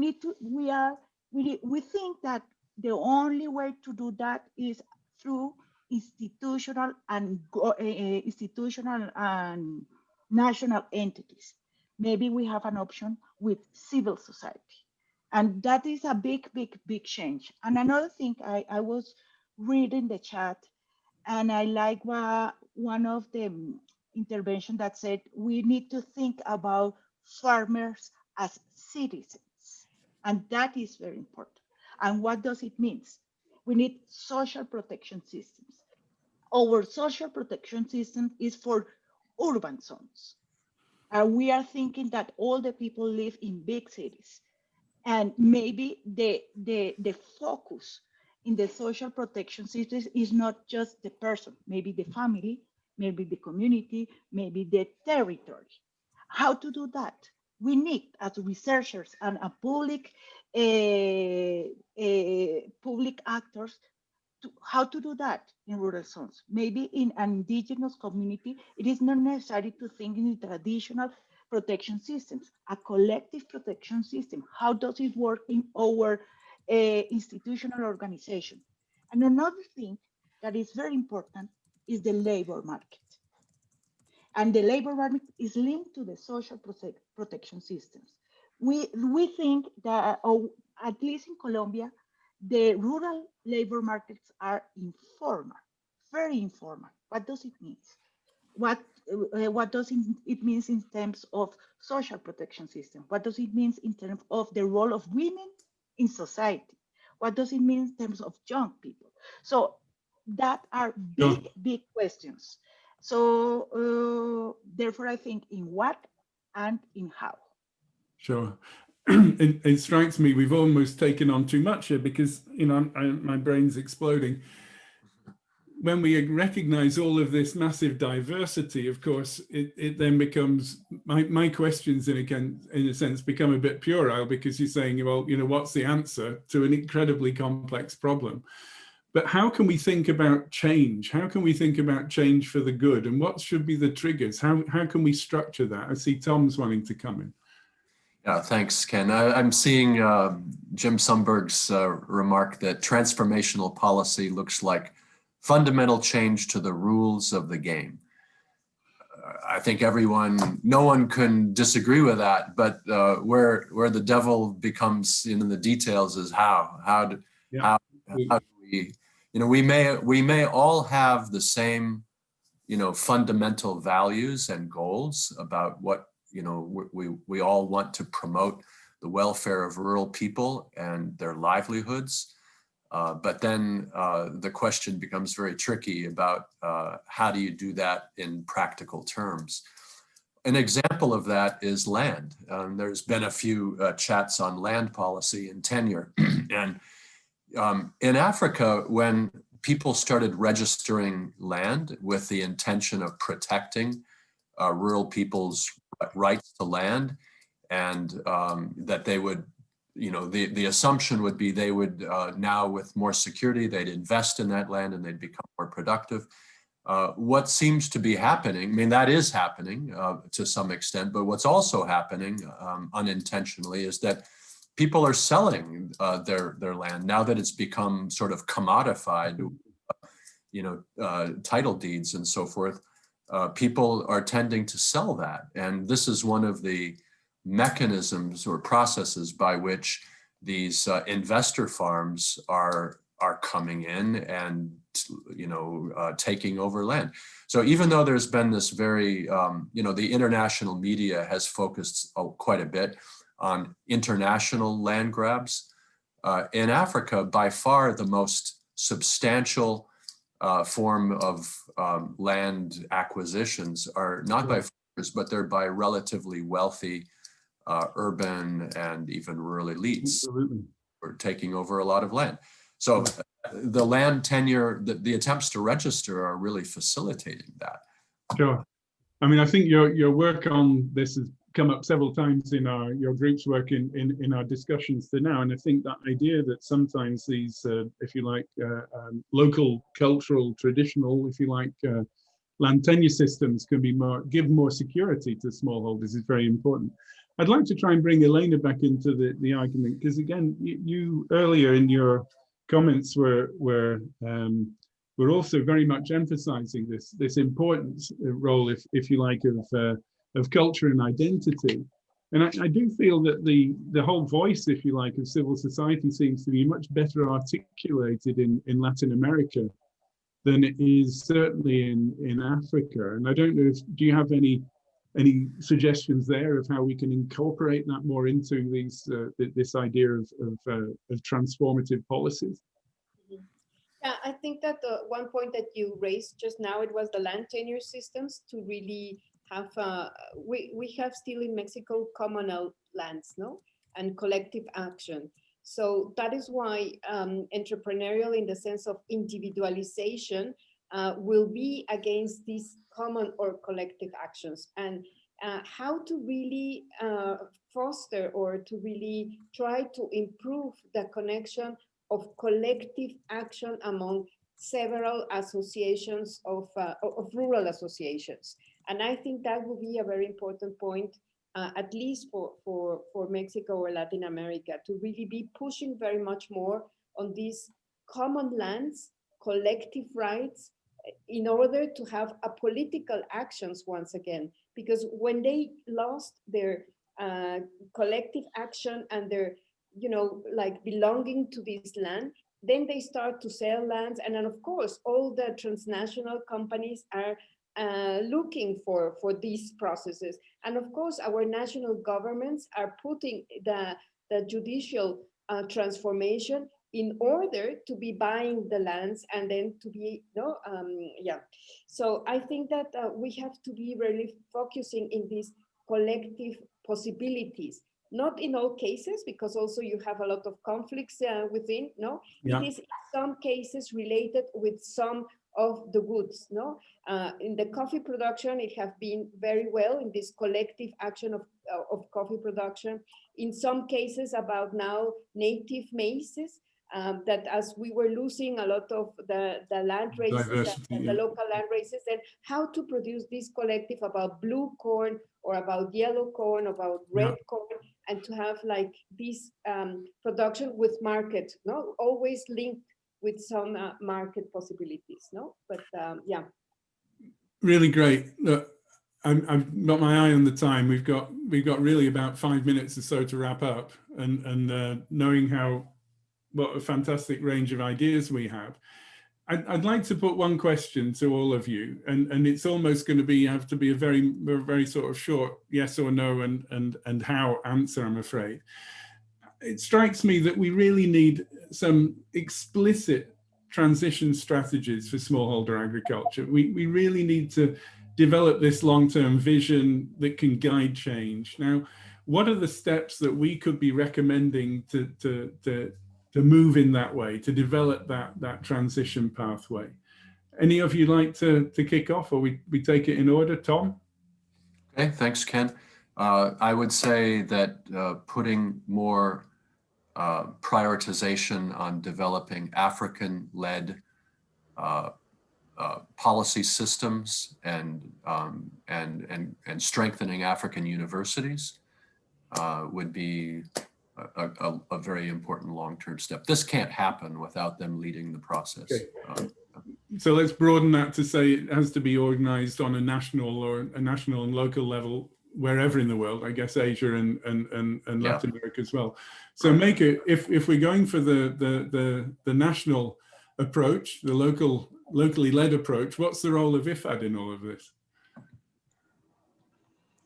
think that the only way to do that is through institutional and national entities. Maybe we have an option with civil society. And that is a big change. And another thing, I was reading the chat, and I like one of the intervention that said we need to think about farmers as citizens. And that is very important. And what does it mean? We need social protection systems. Our social protection system is for urban zones. We are thinking that all the people live in big cities. And maybe the focus in the social protection system is not just the person, maybe the family, maybe the community, maybe the territory. How to do that? We need, as researchers and public actors, how to do that in rural zones. Maybe in an indigenous community, it is not necessary to think in the traditional protection systems, a collective protection system. How does it work in our institutional organization. And another thing that is very important is the labor market. And the labor market is linked to the social protection systems. We think that, or at least in Colombia, the rural labor markets are informal, very informal. What does it mean? What does it mean in terms of social protection system? What does it mean in terms of the role of women in society? What does it mean in terms of young people? So that are big, big questions. So therefore, I think in what and in how. Sure. It strikes me we've almost taken on too much here because, you know, my brain's exploding. When we recognize all of this massive diversity, of course, it then becomes, my questions in a sense become a bit puerile because you're saying, well, you know, what's the answer to an incredibly complex problem? But how can we think about change? How can we think about change for the good? And what should be the triggers? How can we structure that? I see Tom's wanting to come in. Yeah, thanks, Ken. I'm seeing Jim Sumberg's remark that transformational policy looks like fundamental change to the rules of the game. I think no one can disagree with that, but where the devil becomes in the details is how do we, you know, we may all have the same, you know, fundamental values and goals about what, you know, we all want to promote the welfare of rural people and their livelihoods. But then the question becomes very tricky about how do you do that in practical terms? An example of that is land. There's been a few chats on land policy and tenure. And in Africa, when people started registering land with the intention of protecting rural people's rights to land, and that they would, you know, the assumption would be they would now, with more security, they'd invest in that land and they'd become more productive. What seems to be happening, I mean, that is happening to some extent, but what's also happening unintentionally is that people are selling their land now that it's become sort of commodified, you know, title deeds and so forth. People are tending to sell that. And this is one of the mechanisms or processes by which these investor farms are coming in and, you know, taking over land. So even though there's been this very, you know, the international media has focused quite a bit on international land grabs, in Africa, by far the most substantial form of land acquisitions are not by farmers, but they're by relatively wealthy urban and even rural elites who are taking over a lot of land. So the land tenure, the attempts to register are really facilitating that. Sure. I mean, I think your work on this has come up several times in your group's work in our discussions to now. And I think that idea that sometimes these, if you like, local, cultural, traditional, if you like, land tenure systems can be give more security to smallholders is very important. I'd like to try and bring Elena back into the argument, because again, you earlier in your comments were also very much emphasizing this important role, if you like, of culture and identity. And I do feel that the whole voice, if you like, of civil society seems to be much better articulated in Latin America than it is certainly in Africa. And I don't know do you have any suggestions there of how we can incorporate that more into these this idea of transformative policies? Yeah, I think that the one point that you raised just now, it was the land tenure systems to really have, we have still in Mexico communal lands, no? And collective action. So that is why entrepreneurial in the sense of individualization will be against these common or collective actions. And how to really foster or to really try to improve the connection of collective action among several associations of rural associations. And I think that will be a very important point at least for Mexico or Latin America, to really be pushing very much more on these common lands, collective rights, in order to have a political actions once again. Because when they lost their collective action and their, like belonging to this land, then they start to sell lands. And then of course, all the transnational companies are looking for these processes. And of course, our national governments are putting the judicial transformation in order to be buying the lands and then to be, So I think that we have to be really focusing in these collective possibilities, not in all cases, because also you have a lot of conflicts within, no? Yeah. It is in some cases related with some of the goods, no? In the coffee production, it has been very well in this collective action of coffee production. In some cases about now native mazes, that as we were losing a lot of the land races, the local land races, and how to produce this collective about blue corn or about yellow corn, about red corn, and to have like this production with market, no, always linked with some market possibilities, no, but yeah. Really great. Look, I've got my eye on the time. We've got really about 5 minutes or so to wrap up, and knowing what a fantastic range of ideas we have. I'd like to put one question to all of you, and it's almost going to have to be a very sort of short yes or no and how answer, I'm afraid. It strikes me that we really need some explicit transition strategies for smallholder agriculture. We really need to develop this long-term vision that can guide change. Now, what are the steps that we could be recommending to move in that way, to develop that transition pathway? Any of you like to kick off, or we take it in order? Tom? Okay, thanks, Ken. I would say that putting more prioritization on developing African-led policy systems and strengthening African universities would be a very important long-term step. This can't happen without them leading the process. Okay. So let's broaden that to say it has to be organized on a national and local level wherever in the world, I guess Asia and Latin America as well. So make it, if we're going for the national approach, the locally led approach, what's the role of IFAD in all of this?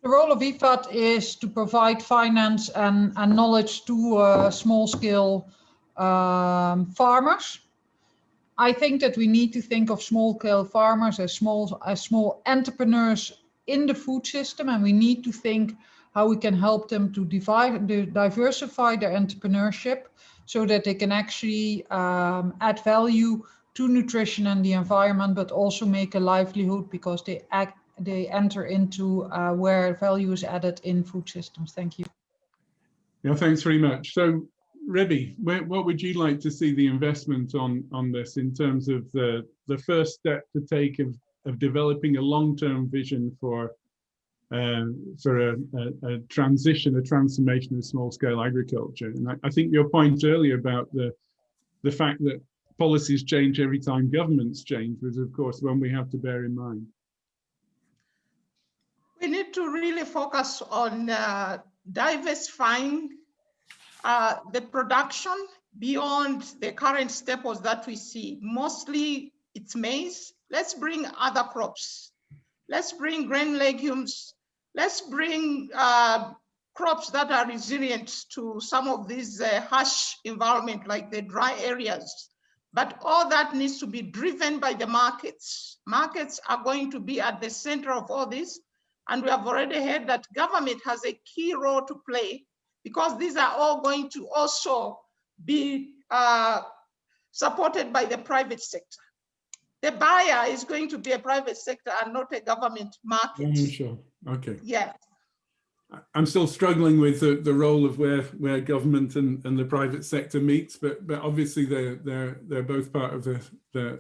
The role of IFAD is to provide finance and knowledge to small-scale farmers. I think that we need to think of small-scale farmers as small entrepreneurs in the food system, and we need to think how we can help them to diversify their entrepreneurship so that they can actually add value to nutrition and the environment, but also make a livelihood because they enter into where value is added in food systems. Thank you. Yeah, thanks very much. So, Rebbe, what would you like to see the investment on this in terms of the first step to take of developing a long-term vision for a transformation of small-scale agriculture? And I think your point earlier about the fact that policies change every time governments change was, of course, one we have to bear in mind. We need to really focus on diversifying the production beyond the current staples that we see. Mostly it's maize. Let's bring other crops. Let's bring grain legumes. Let's bring crops that are resilient to some of these harsh environment, like the dry areas. But all that needs to be driven by the markets. Markets are going to be at the center of all this. And we have already heard that government has a key role to play, because these are all going to also be supported by the private sector. The buyer is going to be a private sector and not a government market. Sure. Okay. Yeah. I'm still struggling with the role of where government and the private sector meets, but obviously they're both part of the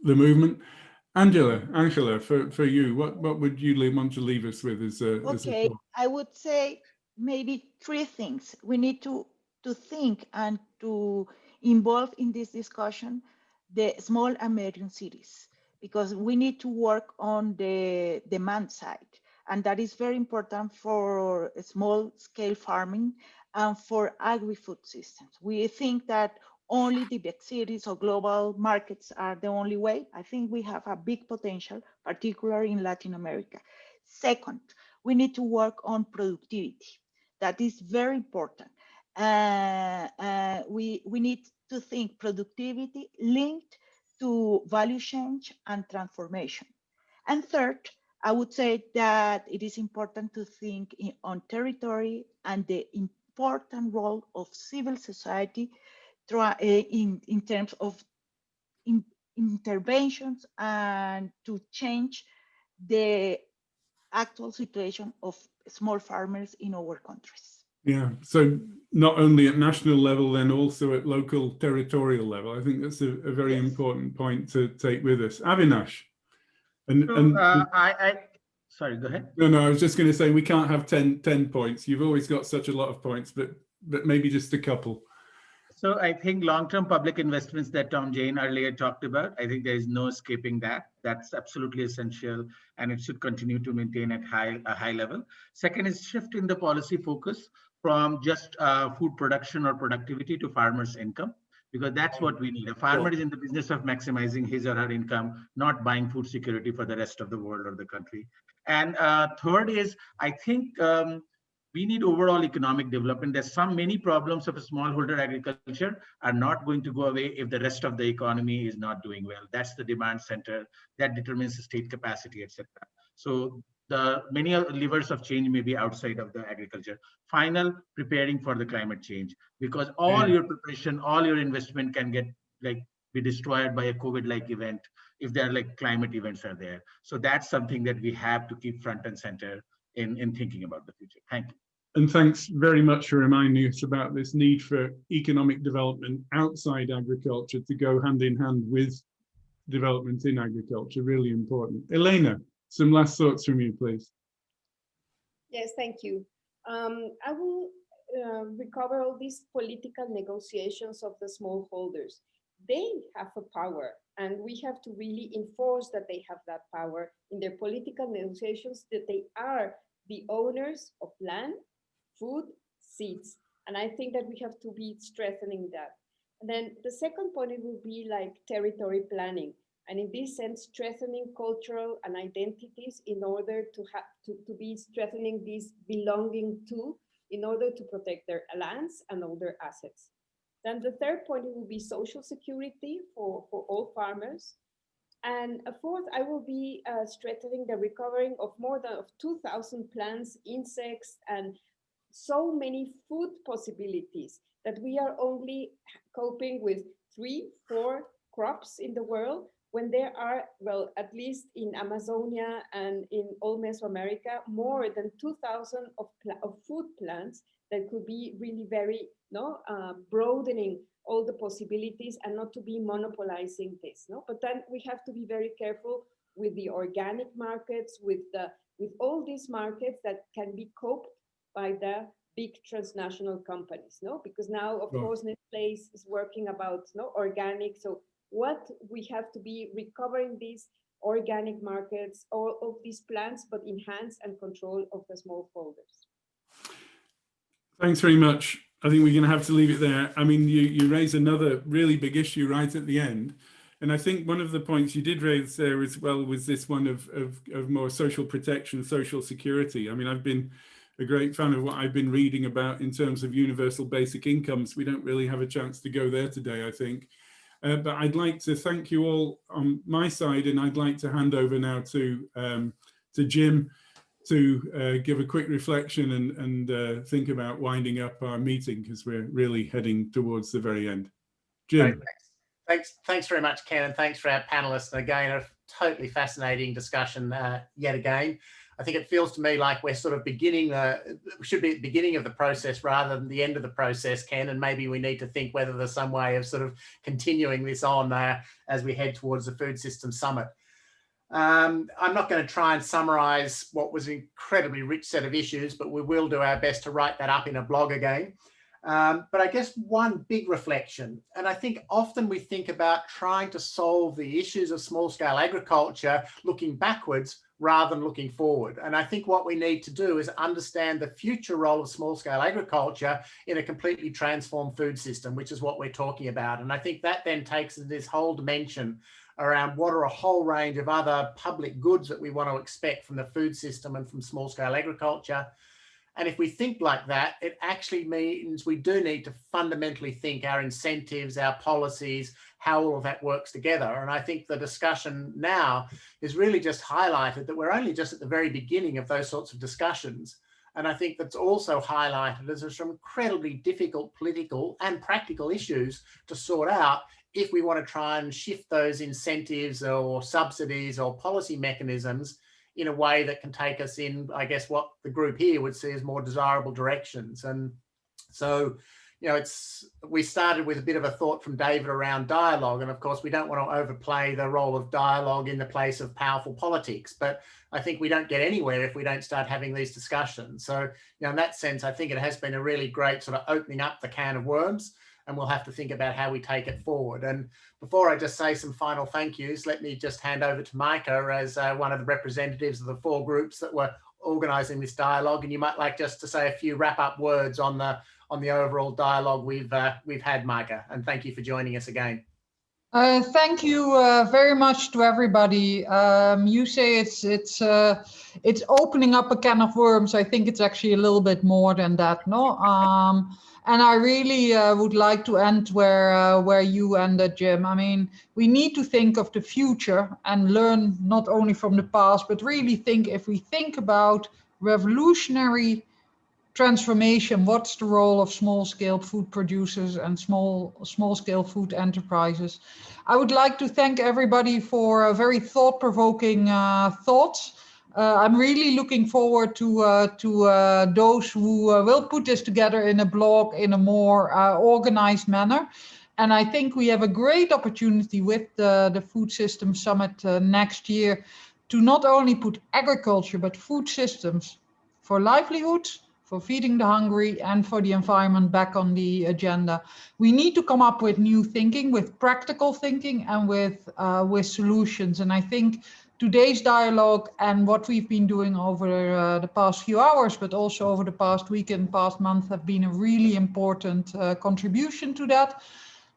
movement. Angela, for you, what would you want to leave us with as a Okay, thought? I would say maybe three things. We need to think and to involve in this discussion the small and medium cities, because we need to work on the demand side. And that is very important for small scale farming and for agri-food systems. We think that only the big cities or global markets are the only way. I think we have a big potential, particularly in Latin America. Second, we need to work on productivity. That is very important. We need to think productivity linked to value change and transformation. And third, I would say that it is important to think on territory and the important role of civil society in terms of interventions and to change the actual situation of small farmers in our countries. Yeah, so not only at national level, then also at local territorial level. I think that's a very important point to take with us. Avinash. Sorry, go ahead. No, I was just going to say we can't have 10 points. You've always got such a lot of points, but maybe just a couple. So I think long-term public investments that Tom Jane earlier talked about, I think there is no escaping that. That's absolutely essential, and it should continue to maintain at a high level. Second is shift in the policy focus from just food production or productivity to farmers' income, because that's what we need. A farmer is in the business of maximizing his or her income, not buying food security for the rest of the world or the country. And third is, I think, we need overall economic development. There's many problems of a smallholder agriculture are not going to go away if the rest of the economy is not doing well. That's the demand center that determines the state capacity, etc. So the many levers of change may be outside of the agriculture. Final, preparing for the climate change, because all your preparation, all your investment can get be destroyed by a COVID-like event if there are climate events are there. So that's something that we have to keep front and center in thinking about the future. Thank you. And thanks very much for reminding us about this need for economic development outside agriculture to go hand in hand with development in agriculture. Really important. Elena, some last thoughts from you, please. Yes, thank you. I will recover all these political negotiations of the smallholders. They have a power, and we have to really enforce that they have that power in their political negotiations, that they are the owners of land, food, seeds. And I think that we have to be strengthening that. And then the second point, it will be territory planning. And in this sense, strengthening cultural and identities in order to be strengthening this belonging to, in order to protect their lands and all their assets. Then the third point, it will be social security for all farmers. And a fourth, I will be strengthening the recovering of more than 2,000 plants, insects, and so many food possibilities that we are only coping with 3-4 crops in the world, when there are, well, at least in Amazonia and in all Mesoamerica, more than 2,000 of food plants that could be really very broadening all the possibilities and not to be monopolizing this. But then we have to be very careful with the organic markets, with all these markets that can be coped by the big transnational companies. Because now, of course, Nestlé is working about organic. So what we have to be recovering these organic markets, all of these plants, but in hands and control of the smallholders. Thanks very much. I think we're going to have to leave it there. I mean, you raise another really big issue right at the end. And I think one of the points you did raise there as well was this one of more social protection, social security. I mean, I've been a great fan of what I've been reading about in terms of universal basic incomes. We don't really have a chance to go there today, I think. But I'd like to thank you all on my side, and I'd like to hand over now to Jim to give a quick reflection and think about winding up our meeting, because we're really heading towards the very end. Jim. Right, thanks very much, Ken, and thanks for our panelists. And again, a totally fascinating discussion yet again. I think it feels to me like we're sort of should be at the beginning of the process rather than the end of the process, Ken, and maybe we need to think whether there's some way of sort of continuing this on as we head towards the Food Systems Summit. I'm not going to try and summarize what was an incredibly rich set of issues, but we will do our best to write that up in a blog again. But I guess one big reflection, and I think often we think about trying to solve the issues of small-scale agriculture looking backwards rather than looking forward. And I think what we need to do is understand the future role of small-scale agriculture in a completely transformed food system, which is what we're talking about. And I think that then takes this whole dimension around what are a whole range of other public goods that we want to expect from the food system and from small-scale agriculture. And if we think like that, it actually means we do need to fundamentally think our incentives, our policies, how all of that works together. And I think the discussion now is really just highlighted that we're only just at the very beginning of those sorts of discussions. And I think that's also highlighted as some incredibly difficult political and practical issues to sort out if we want to try and shift those incentives or subsidies or policy mechanisms in a way that can take us in, I guess, what the group here would see as more desirable directions. And so, you know, we started with a bit of a thought from David around dialogue. And of course, we don't want to overplay the role of dialogue in the place of powerful politics, but I think we don't get anywhere if we don't start having these discussions. So, you know, in that sense, I think it has been a really great sort of opening up the can of worms, and we'll have to think about how we take it forward. And before I just say some final thank yous, let me just hand over to Micah as one of the representatives of the 4 groups that were organising this dialogue. And you might like just to say a few wrap-up words on the overall dialogue we've had, Micah. And thank you for joining us again. Thank you very much to everybody. You say it's opening up a can of worms. I think it's actually a little bit more than that, no? And I really would like to end where you ended, Jim. I mean, we need to think of the future and learn not only from the past, but really think, if we think about revolutionary transformation, what's the role of small-scale food producers and small-scale food enterprises? I would like to thank everybody for very thought-provoking thoughts. I'm really looking forward to those who will put this together in a blog in a more organized manner. And I think we have a great opportunity with the Food System Summit next year to not only put agriculture, but food systems for livelihoods, for feeding the hungry, and for the environment back on the agenda. We need to come up with new thinking, with practical thinking, and with solutions. And I think today's dialogue and what we've been doing over the past few hours, but also over the past week and past month, have been a really important contribution to that.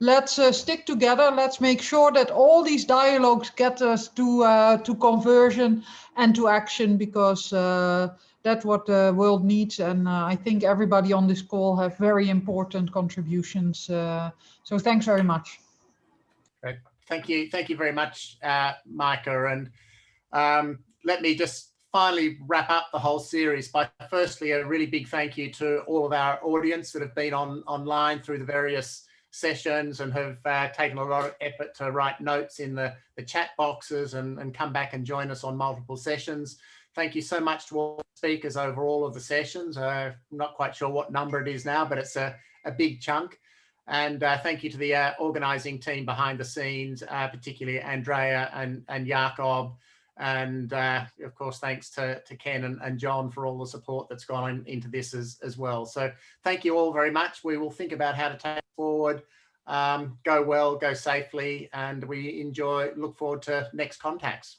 Let's stick together. Let's make sure that all these dialogues get us to conversion and to action, because that's what the world needs. And I think everybody on this call have very important contributions. So thanks very much. Great. Thank you very much, Micah. And let me just finally wrap up the whole series by firstly a really big thank you to all of our audience that have been online through the various sessions and have taken a lot of effort to write notes in the chat boxes and come back and join us on multiple sessions. Thank you so much to all the speakers over all of the sessions. I'm not quite sure what number it is now, but it's a big chunk. And thank you to the organising team behind the scenes, particularly Andrea and Jakob. And of course, thanks to Ken and John for all the support that's gone into this as well. So thank you all very much. We will think about how to take it forward. Go well, go safely, and we look forward to next contacts.